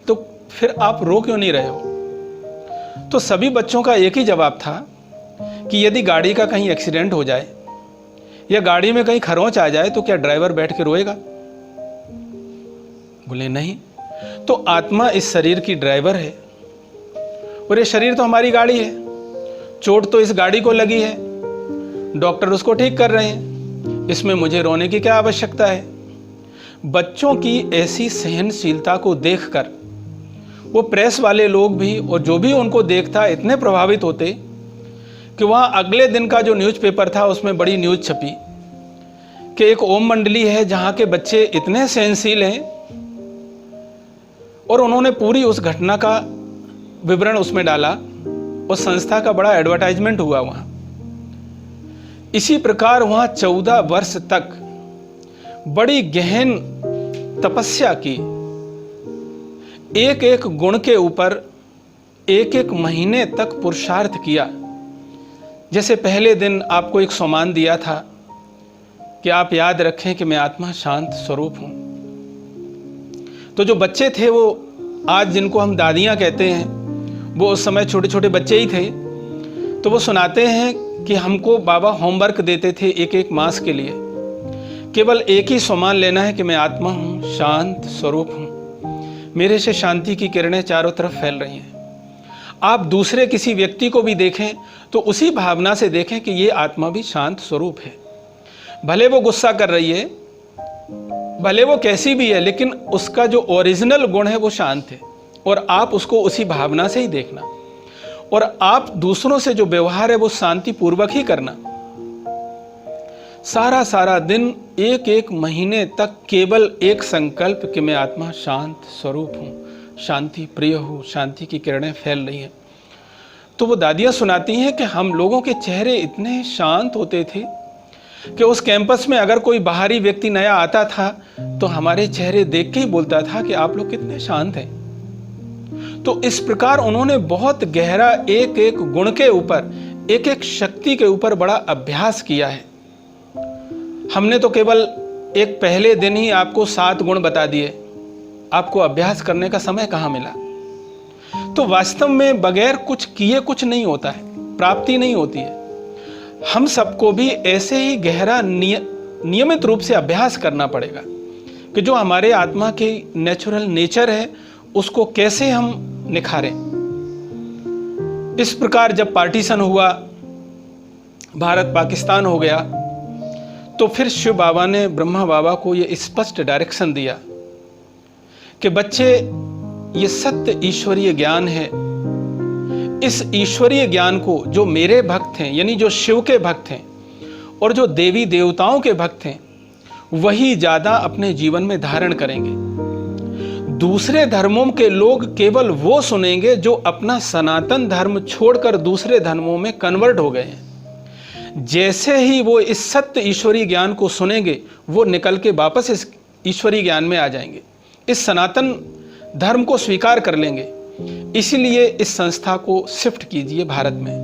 तो फिर आप रो क्यों नहीं रहे हो। तो सभी बच्चों का एक ही जवाब था कि यदि गाड़ी का कहीं एक्सीडेंट हो जाए या गाड़ी में कहीं खरोंच आ जाए तो क्या ड्राइवर बैठ के रोएगा। बोले नहीं। तो आत्मा इस शरीर की ड्राइवर है और ये शरीर तो हमारी गाड़ी है। चोट तो इस गाड़ी को लगी है, डॉक्टर उसको ठीक कर रहे हैं, इसमें मुझे रोने की क्या आवश्यकता है। बच्चों की ऐसी सहनशीलता को देखकर वो प्रेस वाले लोग भी और जो भी उनको देखता इतने प्रभावित होते कि वहाँ अगले दिन का जो न्यूज़पेपर था उसमें बड़ी न्यूज़ छपी कि एक ओम मंडली है जहाँ के बच्चे इतने सहनशील हैं, और उन्होंने पूरी उस घटना का विवरण उसमें डाला। उस संस्था का बड़ा एडवर्टाइजमेंट हुआ वहाँ। इसी प्रकार वहाँ 14 वर्ष तक बड़ी गहन तपस्या की, एक एक गुण के ऊपर एक एक महीने तक पुरुषार्थ किया। जैसे पहले दिन आपको एक सम्मान दिया था कि आप याद रखें कि मैं आत्मा शांत स्वरूप हूं। तो जो बच्चे थे वो आज जिनको हम दादियां कहते हैं, वो उस समय छोटे छोटे बच्चे ही थे। तो वो सुनाते हैं कि हमको बाबा होमवर्क देते थे एक एक मास के लिए, केवल एक ही सम्मान लेना है कि मैं आत्मा हूँ, शांत स्वरूप हूँ, मेरे से शांति की किरणें चारों तरफ फैल रही हैं। आप दूसरे किसी व्यक्ति को भी देखें तो उसी भावना से देखें कि ये आत्मा भी शांत स्वरूप है। भले वो गुस्सा कर रही है, भले वो कैसी भी है, लेकिन उसका जो ओरिजिनल गुण है वो शांत है, और आप उसको उसी भावना से ही देखना, और आप दूसरों से जो व्यवहार है वो शांति पूर्वक ही करना। सारा सारा दिन एक एक महीने तक केवल एक संकल्प कि मैं आत्मा शांत स्वरूप हूँ, शांति प्रिय हूँ, शांति की किरणें फैल रही हैं। तो वो दादियाँ सुनाती हैं कि हम लोगों के चेहरे इतने शांत होते थे कि उस कैंपस में अगर कोई बाहरी व्यक्ति नया आता था तो हमारे चेहरे देख के ही बोलता था कि आप लोग कितने शांत हैं। तो इस प्रकार उन्होंने बहुत गहरा एक एक गुण के ऊपर, एक एक शक्ति के ऊपर बड़ा अभ्यास किया है। हमने तो केवल एक पहले दिन ही आपको 7 गुण बता दिए, आपको अभ्यास करने का समय कहाँ मिला? तो वास्तव में बगैर कुछ किए कुछ नहीं होता है, प्राप्ति नहीं होती है। हम सबको भी ऐसे ही गहरा नियमित रूप से अभ्यास करना पड़ेगा कि जो हमारे आत्मा के नेचुरल नेचर है उसको कैसे हम निखारें। इस प्रकार जब पार्टीशन हुआ, भारत पाकिस्तान हो गया, तो फिर शिव बाबा ने ब्रह्मा बाबा को ये स्पष्ट डायरेक्शन दिया कि बच्चे, ये सत्य ईश्वरीय ज्ञान है। इस ईश्वरीय ज्ञान को जो मेरे भक्त हैं, यानी जो शिव के भक्त हैं और जो देवी देवताओं के भक्त हैं, वही ज्यादा अपने जीवन में धारण करेंगे। दूसरे धर्मों के लोग केवल वो सुनेंगे जो अपना सनातन धर्म छोड़कर दूसरे धर्मों में कन्वर्ट हो गए हैं। जैसे ही वो इस सत्य ईश्वरीय ज्ञान को सुनेंगे, वो निकल के वापस इस ईश्वरीय ज्ञान में आ जाएंगे, इस सनातन धर्म को स्वीकार कर लेंगे। इसीलिए इस संस्था को शिफ्ट कीजिए भारत में।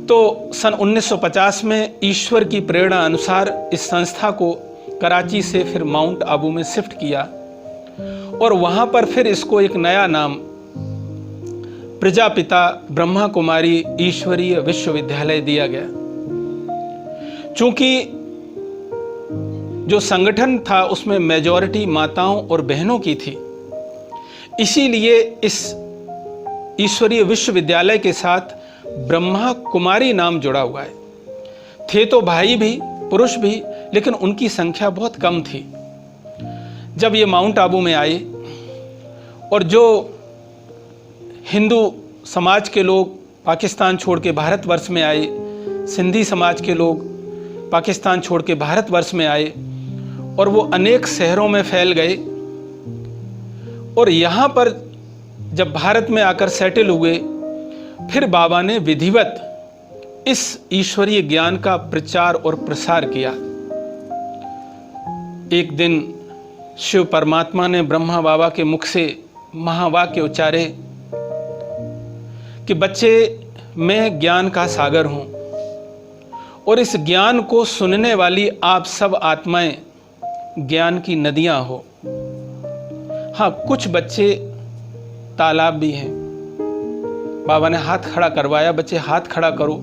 तो सन 1950 में ईश्वर की प्रेरणा अनुसार इस संस्था को कराची से फिर माउंट आबू में शिफ्ट किया और वहां पर फिर इसको एक नया नाम प्रजापिता ब्रह्मा कुमारी ईश्वरीय विश्वविद्यालय दिया गया। चूंकि जो संगठन था उसमें मेजॉरिटी माताओं और बहनों की थी, इसीलिए इस ईश्वरीय विश्वविद्यालय के साथ ब्रह्मा कुमारी नाम जुड़ा हुआ है। थे तो भाई भी, पुरुष भी, लेकिन उनकी संख्या बहुत कम थी। जब ये माउंट आबू में आए और जो हिंदू समाज के लोग पाकिस्तान छोड़ के भारतवर्ष में आए, सिंधी समाज के लोग पाकिस्तान छोड़ के भारतवर्ष में आए और वो अनेक शहरों में फैल गए, और यहाँ पर जब भारत में आकर सेटल हुए, फिर बाबा ने विधिवत इस ईश्वरीय ज्ञान का प्रचार और प्रसार किया। एक दिन शिव परमात्मा ने ब्रह्मा बाबा के मुख से महावाक्य उच्चारे कि बच्चे, मैं ज्ञान का सागर हूं और इस ज्ञान को सुनने वाली आप सब आत्माएं ज्ञान की नदियां हो। हाँ, कुछ बच्चे तालाब भी हैं। बाबा ने हाथ खड़ा करवाया, बच्चे हाथ खड़ा करो,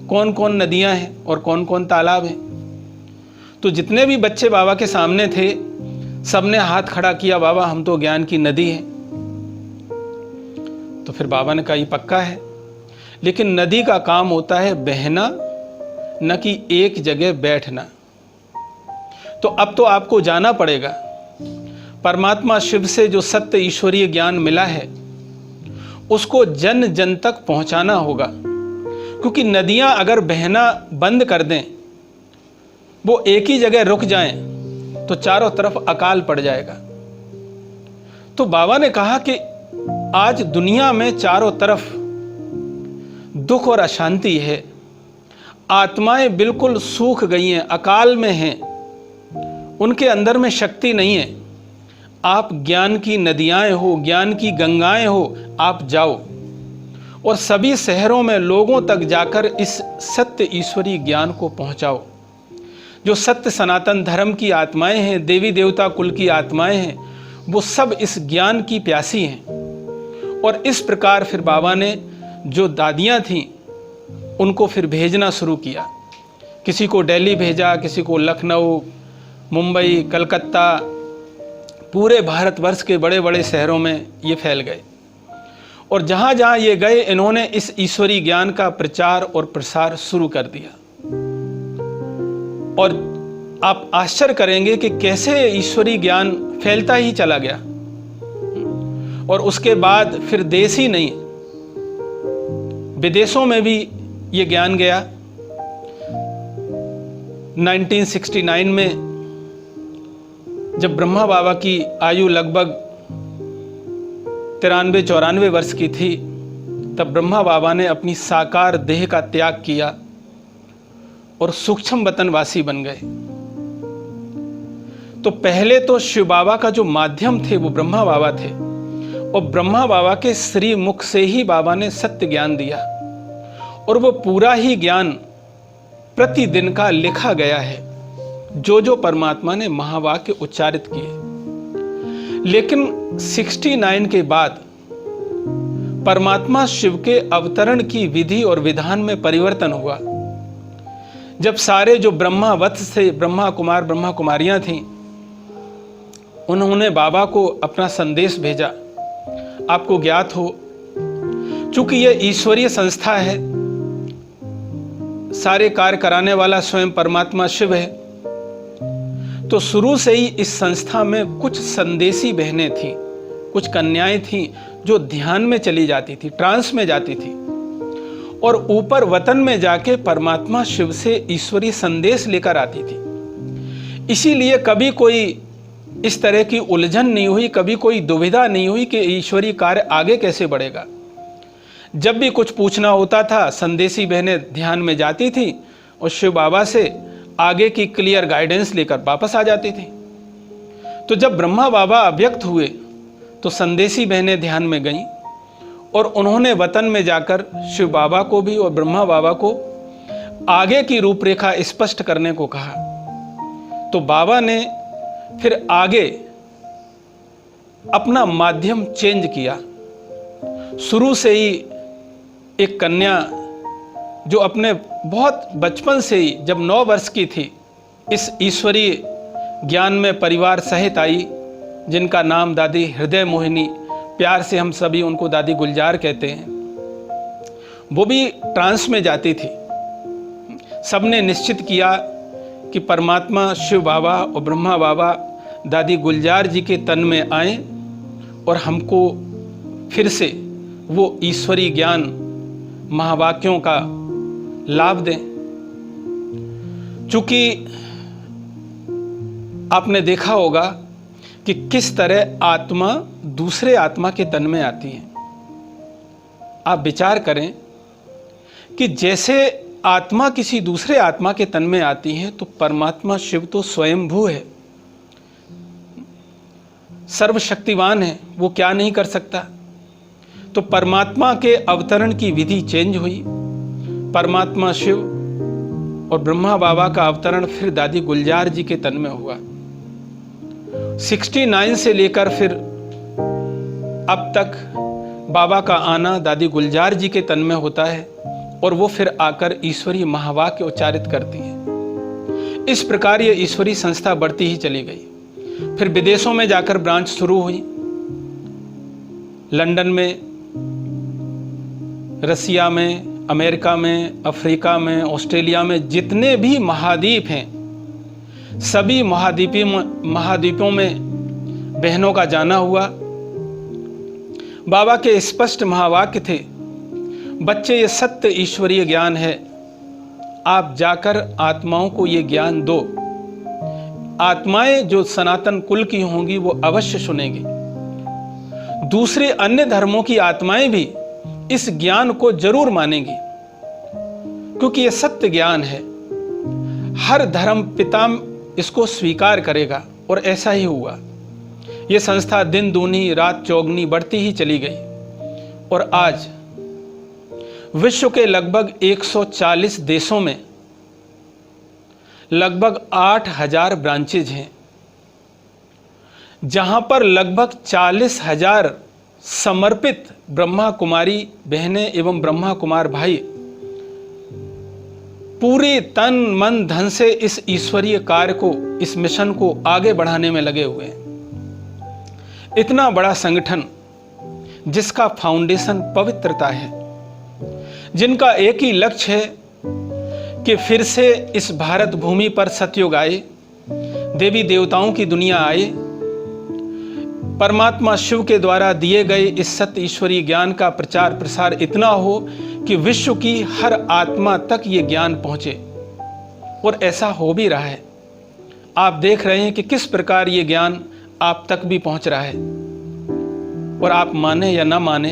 कौन कौन नदियां हैं और कौन कौन तालाब हैं। तो जितने भी बच्चे बाबा के सामने थे, सबने हाथ खड़ा किया, बाबा हम तो ज्ञान की नदी हैं। तो फिर बाबा ने कहा ये पक्का है, लेकिन नदी का काम होता है बहना, न कि एक जगह बैठना। तो अब तो आपको जाना पड़ेगा। परमात्मा शिव से जो सत्य ईश्वरीय ज्ञान मिला है उसको जन जन तक पहुंचाना होगा, क्योंकि नदियां अगर बहना बंद कर दें, वो एक ही जगह रुक जाएं, तो चारों तरफ अकाल पड़ जाएगा। तो बाबा ने कहा कि आज दुनिया में चारों तरफ दुख और अशांति है, आत्माएं बिल्कुल सूख गई हैं, अकाल में हैं, उनके अंदर में शक्ति नहीं है। आप ज्ञान की नदियाँ हो, ज्ञान की गंगाएं हो, आप जाओ और सभी शहरों में लोगों तक जाकर इस सत्य ईश्वरीय ज्ञान को पहुंचाओ। जो सत्य सनातन धर्म की आत्माएं हैं, देवी देवता कुल की आत्माएं हैं, वो सब इस ज्ञान की प्यासी हैं। और इस प्रकार फिर बाबा ने जो दादियाँ थीं उनको फिर भेजना शुरू किया। किसी को दिल्ली भेजा, किसी को लखनऊ, मुंबई, कलकत्ता, पूरे भारतवर्ष के बड़े बड़े शहरों में ये फैल गए। और जहाँ जहाँ ये गए, इन्होंने इस ईश्वरीय ज्ञान का प्रचार और प्रसार शुरू कर दिया। और आप आश्चर्य करेंगे कि कैसे ईश्वरीय ज्ञान फैलता ही चला गया। और उसके बाद फिर देश ही नहीं, विदेशों में भी ये ज्ञान गया। 1969 में जब ब्रह्मा बाबा की आयु लगभग 93-94 वर्ष की थी, तब ब्रह्मा बाबा ने अपनी साकार देह का त्याग किया और सूक्ष्म वतनवासी बन गए। तो पहले तो शिव बाबा का जो माध्यम थे वो ब्रह्मा बाबा थे, और ब्रह्मा बाबा के श्री मुख से ही बाबा ने सत्य ज्ञान दिया, और वो पूरा ही ज्ञान प्रतिदिन का लिखा गया है। जो परमात्मा ने महावाक्य उच्चारित किए। लेकिन 69 के बाद परमात्मा शिव के अवतरण की विधि और विधान में परिवर्तन हुआ। जब सारे जो ब्रह्मावत्स थे, ब्रह्मा कुमार ब्रह्मा कुमारियां थीं, उन्होंने बाबा को अपना संदेश भेजा। आपको ज्ञात हो, चूंकि यह ईश्वरीय संस्था है, सारे कार्य कराने वाला स्वयं परमात्मा शिव है, तो शुरू से ही इस संस्था में कुछ संदेशी बहनें थीं, कुछ कन्याएं थीं जो ध्यान में चली जाती थी, ट्रांस में जाती थी, और ऊपर वतन में जाके परमात्मा शिव से ईश्वरीय संदेश लेकर आती थी। इसीलिए कभी कोई इस तरह की उलझन नहीं हुई, कभी कोई दुविधा नहीं हुई कि ईश्वरीय कार्य आगे कैसे बढ़ेगा। जब भी कुछ पूछना होता था, संदेशी बहनें ध्यान में जाती थी और शिव बाबा से आगे की क्लियर गाइडेंस लेकर वापस आ जाती थी। तो जब ब्रह्मा बाबा अव्यक्त हुए तो संदेशी बहनें ध्यान में गईं और उन्होंने वतन में जाकर शिव बाबा को भी और ब्रह्मा बाबा को आगे की रूपरेखा स्पष्ट करने को कहा। तो बाबा ने फिर आगे अपना माध्यम चेंज किया। शुरू से ही एक कन्या जो अपने बहुत बचपन से ही, जब 9 वर्ष की थी, इस ईश्वरीय ज्ञान में परिवार सहित आई, जिनका नाम दादी हृदय मोहिनी, प्यार से हम सभी उनको दादी गुलजार कहते हैं, वो भी ट्रांस में जाती थी। सबने निश्चित किया कि परमात्मा शिव बाबा और ब्रह्मा बाबा दादी गुलजार जी के तन में आए और हमको फिर से वो ईश्वरीय ज्ञान महावाक्यों का लाभ दें। चूंकि आपने देखा होगा कि किस तरह आत्मा दूसरे आत्मा के तन में आती है। आप विचार करें कि जैसे आत्मा किसी दूसरे आत्मा के तन में आती है, तो परमात्मा शिव तो स्वयंभू है, सर्वशक्तिवान है, वो क्या नहीं कर सकता। तो परमात्मा के अवतरण की विधि चेंज हुई। परमात्मा शिव और ब्रह्मा बाबा का अवतरण फिर दादी गुलजार जी के तन में हुआ। 69 से लेकर फिर अब तक बाबा का आना दादी गुलजार जी के तन में होता है और वो फिर आकर ईश्वरीय महावाक्य उच्चारित करती हैं। इस प्रकार ये ईश्वरीय संस्था बढ़ती ही चली गई। फिर विदेशों में जाकर ब्रांच शुरू हुई। लंदन में, रसिया में, अमेरिका में, अफ्रीका में, ऑस्ट्रेलिया में, जितने भी महाद्वीप हैं, सभी महाद्वीपों में बहनों का जाना हुआ। बाबा के स्पष्ट महावाक्य थे, बच्चे ये सत्य ईश्वरीय ज्ञान है, आप जाकर आत्माओं को ये ज्ञान दो। आत्माएं जो सनातन कुल की होंगी वो अवश्य सुनेंगी। दूसरे अन्य धर्मों की आत्माएं भी इस ज्ञान को जरूर मानेंगी, क्योंकि ये सत्य ज्ञान है। हर धर्म पिता इसको स्वीकार करेगा और ऐसा ही हुआ। ये संस्था दिन दूनी रात चौगनी बढ़ती ही चली गई और आज विश्व के लगभग 140 देशों में लगभग 8000 ब्रांचेज हैं, जहां पर लगभग 40,000 समर्पित ब्रह्मा कुमारी बहनें एवं ब्रह्मा कुमार भाई पूरे तन मन धन से इस ईश्वरीय कार्य को, इस मिशन को आगे बढ़ाने में लगे हुए हैं। इतना बड़ा संगठन जिसका फाउंडेशन पवित्रता है, जिनका एक ही लक्ष्य है कि फिर से इस भारत भूमि पर सतयुग आए, देवी देवताओं की दुनिया आए, परमात्मा शिव के द्वारा दिए गए इस सत्य ईश्वरीय ज्ञान का प्रचार प्रसार इतना हो कि विश्व की हर आत्मा तक ये ज्ञान पहुंचे। और ऐसा हो भी रहा है। आप देख रहे हैं कि किस प्रकार ये ज्ञान आप तक भी पहुंच रहा है। और आप माने या ना माने,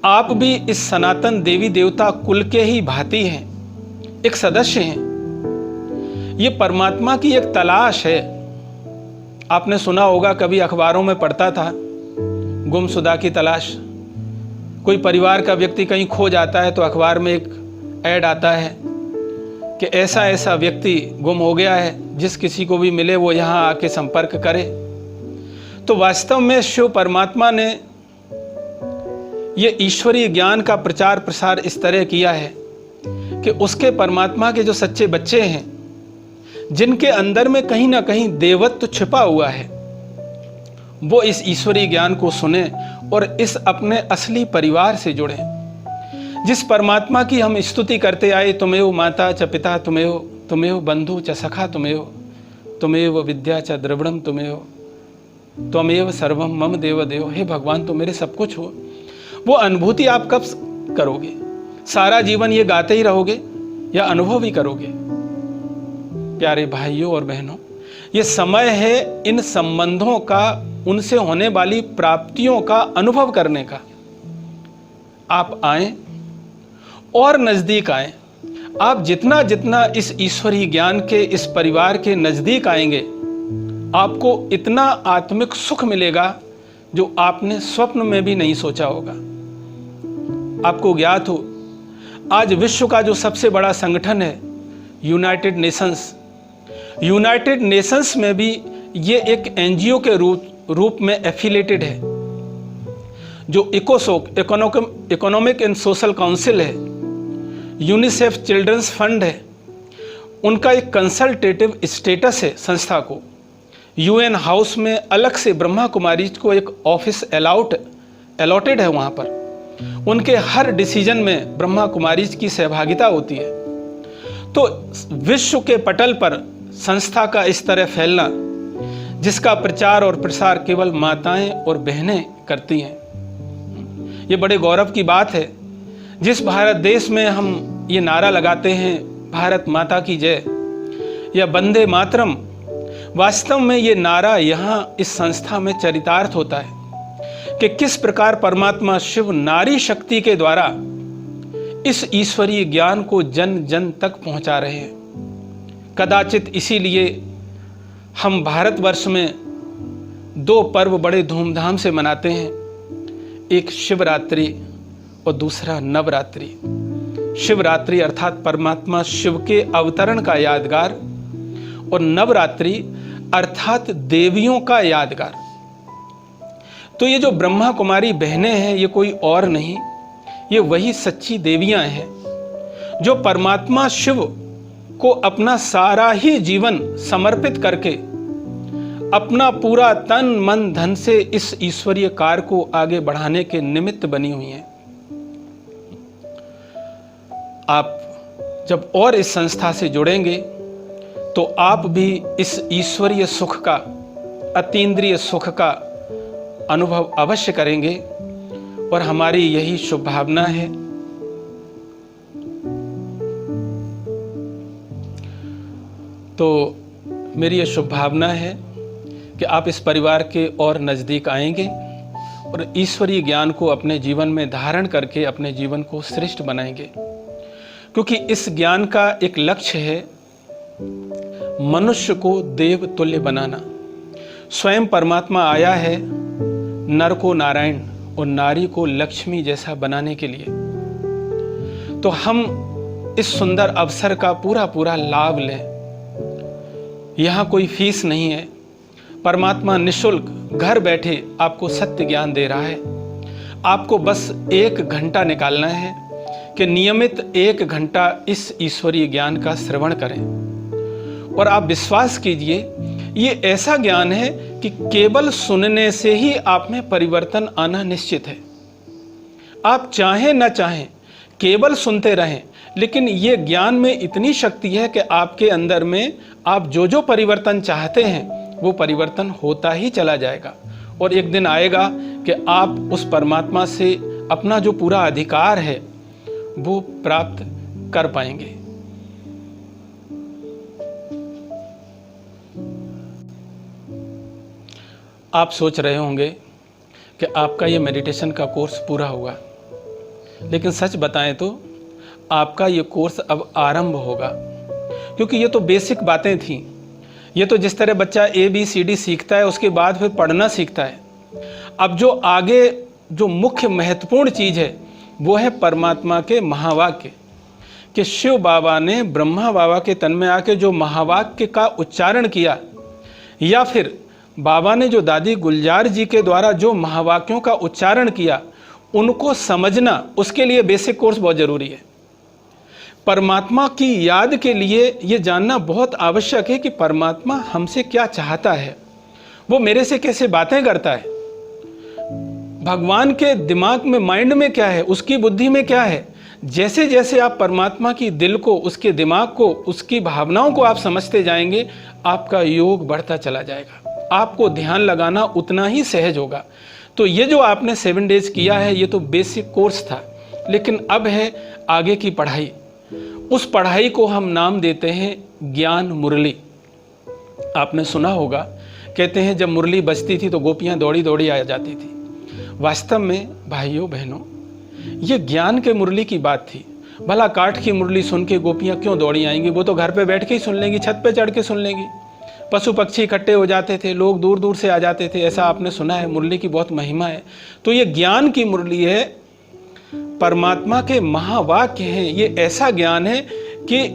आप भी इस सनातन देवी देवता कुल के ही भांति हैं, एक सदस्य हैं। ये परमात्मा की एक तलाश है। आपने सुना होगा, कभी अखबारों में पढ़ता था, गुमशुदा की तलाश। कोई परिवार का व्यक्ति कहीं खो जाता है तो अखबार में एक ऐड आता है कि ऐसा ऐसा व्यक्ति गुम हो गया है, जिस किसी को भी मिले वो यहाँ आके संपर्क करे। तो वास्तव में शिव परमात्मा ने ये ईश्वरीय ज्ञान का प्रचार प्रसार इस तरह किया है कि उसके परमात्मा के जो सच्चे बच्चे हैं, जिनके अंदर में कहीं ना कहीं देवत्व छिपा हुआ है, वो इस ईश्वरीय ज्ञान को सुने और इस अपने असली परिवार से जुड़े। जिस परमात्मा की हम स्तुति करते आए, तुमेव माता च पिता तुमेव बंधु च सखा तुमेव विद्या च द्रविणम त्वमेव सर्वम मम देव देव। हे भगवान, तुम मेरे सब कुछ हो। वो अनुभूति आप कब करोगे? सारा जीवन ये गाते ही रहोगे या अनुभव ही करोगे? प्यारे भाइयों और बहनों, ये समय है इन संबंधों का, उनसे होने वाली प्राप्तियों का अनुभव करने का। आप आएं और नजदीक आएं। आप जितना जितना इस ईश्वरीय ज्ञान के इस परिवार के नजदीक आएंगे, आपको इतना आत्मिक सुख मिलेगा जो आपने स्वप्न में भी नहीं सोचा होगा। आपको ज्ञात हो, आज विश्व का जो सबसे बड़ा संगठन है यूनाइटेड नेशंस में भी ये एक एनजीओ के रूप में एफिलेटेड है। जो इकोसोक इकोनॉमिक एंड सोशल काउंसिल है, यूनिसेफ चिल्ड्रंस फंड है, उनका एक कंसल्टेटिव स्टेटस है संस्था को। यूएन हाउस में अलग से ब्रह्मा कुमारी को एक ऑफिस अलॉटेड है। वहाँ पर उनके हर डिसीजन में ब्रह्मा कुमारी की सहभागिता होती है। तो विश्व के पटल पर संस्था का इस तरह फैलना, जिसका प्रचार और प्रसार केवल माताएं और बहनें करती हैं, ये बड़े गौरव की बात है। जिस भारत देश में हम ये नारा लगाते हैं भारत माता की जय या वंदे मातरम, वास्तव में ये नारा यहाँ इस संस्था में चरितार्थ होता है कि किस प्रकार परमात्मा शिव नारी शक्ति के द्वारा इस ईश्वरीय ज्ञान को जन जन तक पहुँचा रहे हैं। कदाचित इसीलिए हम भारतवर्ष में 2 पर्व बड़े धूमधाम से मनाते हैं, एक शिवरात्रि और दूसरा नवरात्रि। शिवरात्रि अर्थात परमात्मा शिव के अवतरण का यादगार, और नवरात्रि अर्थात देवियों का यादगार। तो ये जो ब्रह्मा कुमारी बहनें हैं, ये कोई और नहीं, ये वही सच्ची देवियां हैं जो परमात्मा शिव को अपना सारा ही जीवन समर्पित करके अपना पूरा तन मन धन से इस ईश्वरीय कार्य को आगे बढ़ाने के निमित्त बनी हुई हैं। आप जब और इस संस्था से जुड़ेंगे तो आप भी इस ईश्वरीय सुख का, अतीन्द्रिय सुख का अनुभव अवश्य करेंगे, और हमारी यही शुभ भावना है। तो मेरी ये शुभ भावना है कि आप इस परिवार के और नज़दीक आएंगे और ईश्वरीय ज्ञान को अपने जीवन में धारण करके अपने जीवन को श्रेष्ठ बनाएंगे, क्योंकि इस ज्ञान का एक लक्ष्य है मनुष्य को देव तुल्य बनाना। स्वयं परमात्मा आया है नर को नारायण और नारी को लक्ष्मी जैसा बनाने के लिए। तो हम इस सुंदर अवसर का पूरा लाभ लें। यहाँ कोई फीस नहीं है। परमात्मा निःशुल्क घर बैठे आपको सत्य ज्ञान दे रहा है। आपको बस 1 घंटा निकालना है कि नियमित 1 घंटा इस ईश्वरीय ज्ञान का श्रवण करें, और आप विश्वास कीजिए ये ऐसा ज्ञान है कि केवल सुनने से ही आप में परिवर्तन आना निश्चित है। आप चाहें न चाहें केवल सुनते रहें, लेकिन ये ज्ञान में इतनी शक्ति है कि आपके अंदर में आप जो परिवर्तन चाहते हैं वो परिवर्तन होता ही चला जाएगा, और एक दिन आएगा कि आप उस परमात्मा से अपना जो पूरा अधिकार है वो प्राप्त कर पाएंगे। आप सोच रहे होंगे कि आपका ये मेडिटेशन का कोर्स पूरा हुआ, लेकिन सच बताएं तो आपका ये कोर्स अब आरंभ होगा, क्योंकि ये तो बेसिक बातें थीं। ये तो जिस तरह बच्चा ABCD सीखता है उसके बाद फिर पढ़ना सीखता है। अब जो आगे जो मुख्य महत्वपूर्ण चीज़ है वो है परमात्मा के महावाक्य, कि शिव बाबा ने ब्रह्मा बाबा के तन में आके जो महावाक्य का उच्चारण किया, या फिर बाबा ने जो दादी गुलजार जी के द्वारा जो महावाक्यों का उच्चारण किया, उनको समझना, उसके लिए बेसिक कोर्स बहुत ज़रूरी है। परमात्मा की याद के लिए ये जानना बहुत आवश्यक है कि परमात्मा हमसे क्या चाहता है, वो मेरे से कैसे बातें करता है, भगवान के दिमाग में, माइंड में क्या है, उसकी बुद्धि में क्या है। जैसे जैसे आप परमात्मा की दिल को, उसके दिमाग को, उसकी भावनाओं को आप समझते जाएंगे, आपका योग बढ़ता चला जाएगा, आपको ध्यान लगाना उतना ही सहज होगा। तो ये जो आपने 7 डेज किया है, ये तो बेसिक कोर्स था, लेकिन अब है आगे की पढ़ाई। उस पढ़ाई को हम नाम देते हैं ज्ञान मुरली। आपने सुना होगा, कहते हैं जब मुरली बजती थी तो गोपियां दौड़ी दौड़ी आ जाती थी। वास्तव में भाइयों बहनों, ये ज्ञान के मुरली की बात थी। भला काठ की मुरली सुन के गोपियां क्यों दौड़ी आएंगी, वो तो घर पे बैठ के ही सुन लेंगी, छत पे चढ़ के सुन लेंगी। पशु पक्षी इकट्ठे हो जाते थे, लोग दूर दूर से आ जाते थे, ऐसा आपने सुना है। मुरली की बहुत महिमा है। तो ये ज्ञान की मुरली है, परमात्मा के महावाक्य हैं। ये ऐसा ज्ञान है कि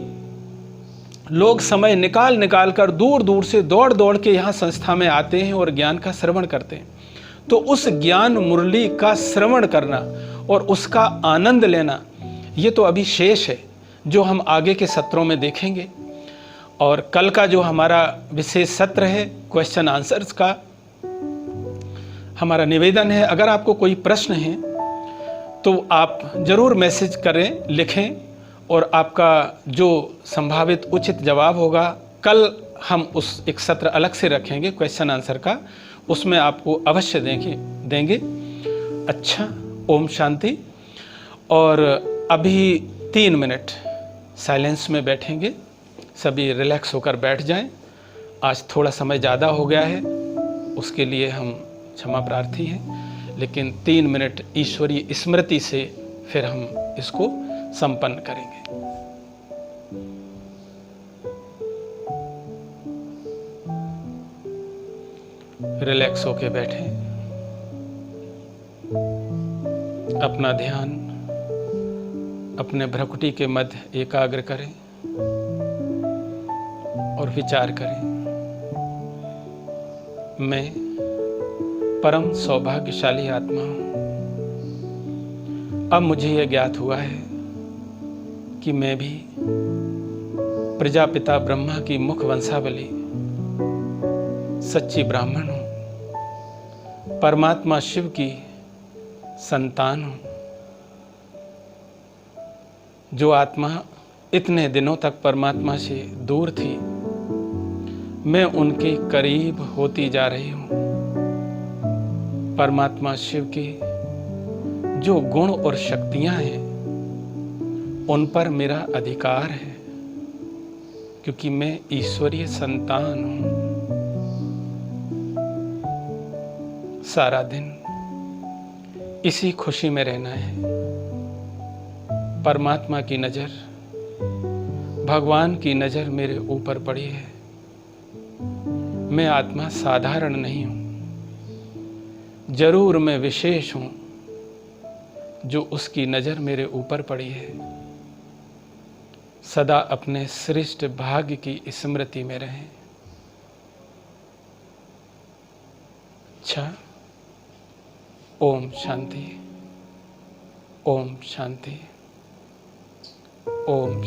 लोग समय निकाल निकाल कर दूर दूर से दौड़ दौड़ के यहाँ संस्था में आते हैं और ज्ञान का श्रवण करते हैं। तो उस ज्ञान मुरली का श्रवण करना और उसका आनंद लेना, ये तो अभी शेष है, जो हम आगे के सत्रों में देखेंगे। और कल का जो हमारा विशेष सत्र है क्वेश्चन आंसर्स का, हमारा निवेदन है, अगर आपको कोई प्रश्न है तो आप ज़रूर मैसेज करें, लिखें, और आपका जो संभावित उचित जवाब होगा, कल हम उस एक सत्र अलग से रखेंगे क्वेश्चन आंसर का, उसमें आपको अवश्य देंगे। अच्छा, ओम शांति। और अभी 3 मिनट साइलेंस में बैठेंगे, सभी रिलैक्स होकर बैठ जाएं। आज थोड़ा समय ज़्यादा हो गया है, उसके लिए हम क्षमा प्रार्थी हैं, लेकिन 3 मिनट ईश्वरीय स्मृति से फिर हम इसको संपन्न करेंगे। रिलैक्स होके बैठें, अपना ध्यान अपने भ्रुकुटी के मध्य एकाग्र करें और विचार करें, मैं परम सौभाग्यशाली आत्मा हूं। अब मुझे यह ज्ञात हुआ है कि मैं भी प्रजापिता ब्रह्मा की मुख वंशावली सच्ची ब्राह्मण हूं, परमात्मा शिव की संतान हूं। जो आत्मा इतने दिनों तक परमात्मा से दूर थी, मैं उनके करीब होती जा रही हूं। परमात्मा शिव के जो गुण और शक्तियां हैं, उन पर मेरा अधिकार है, क्योंकि मैं ईश्वरीय संतान हूं। सारा दिन इसी खुशी में रहना है। परमात्मा की नजर, भगवान की नजर मेरे ऊपर पड़ी है। मैं आत्मा साधारण नहीं हूं, जरूर मैं विशेष हूं, जो उसकी नजर मेरे ऊपर पड़ी है। सदा अपने श्रेष्ठ भाग्य की स्मृति में रहें। अच्छा, ओम शांति, ओम शांति, ओम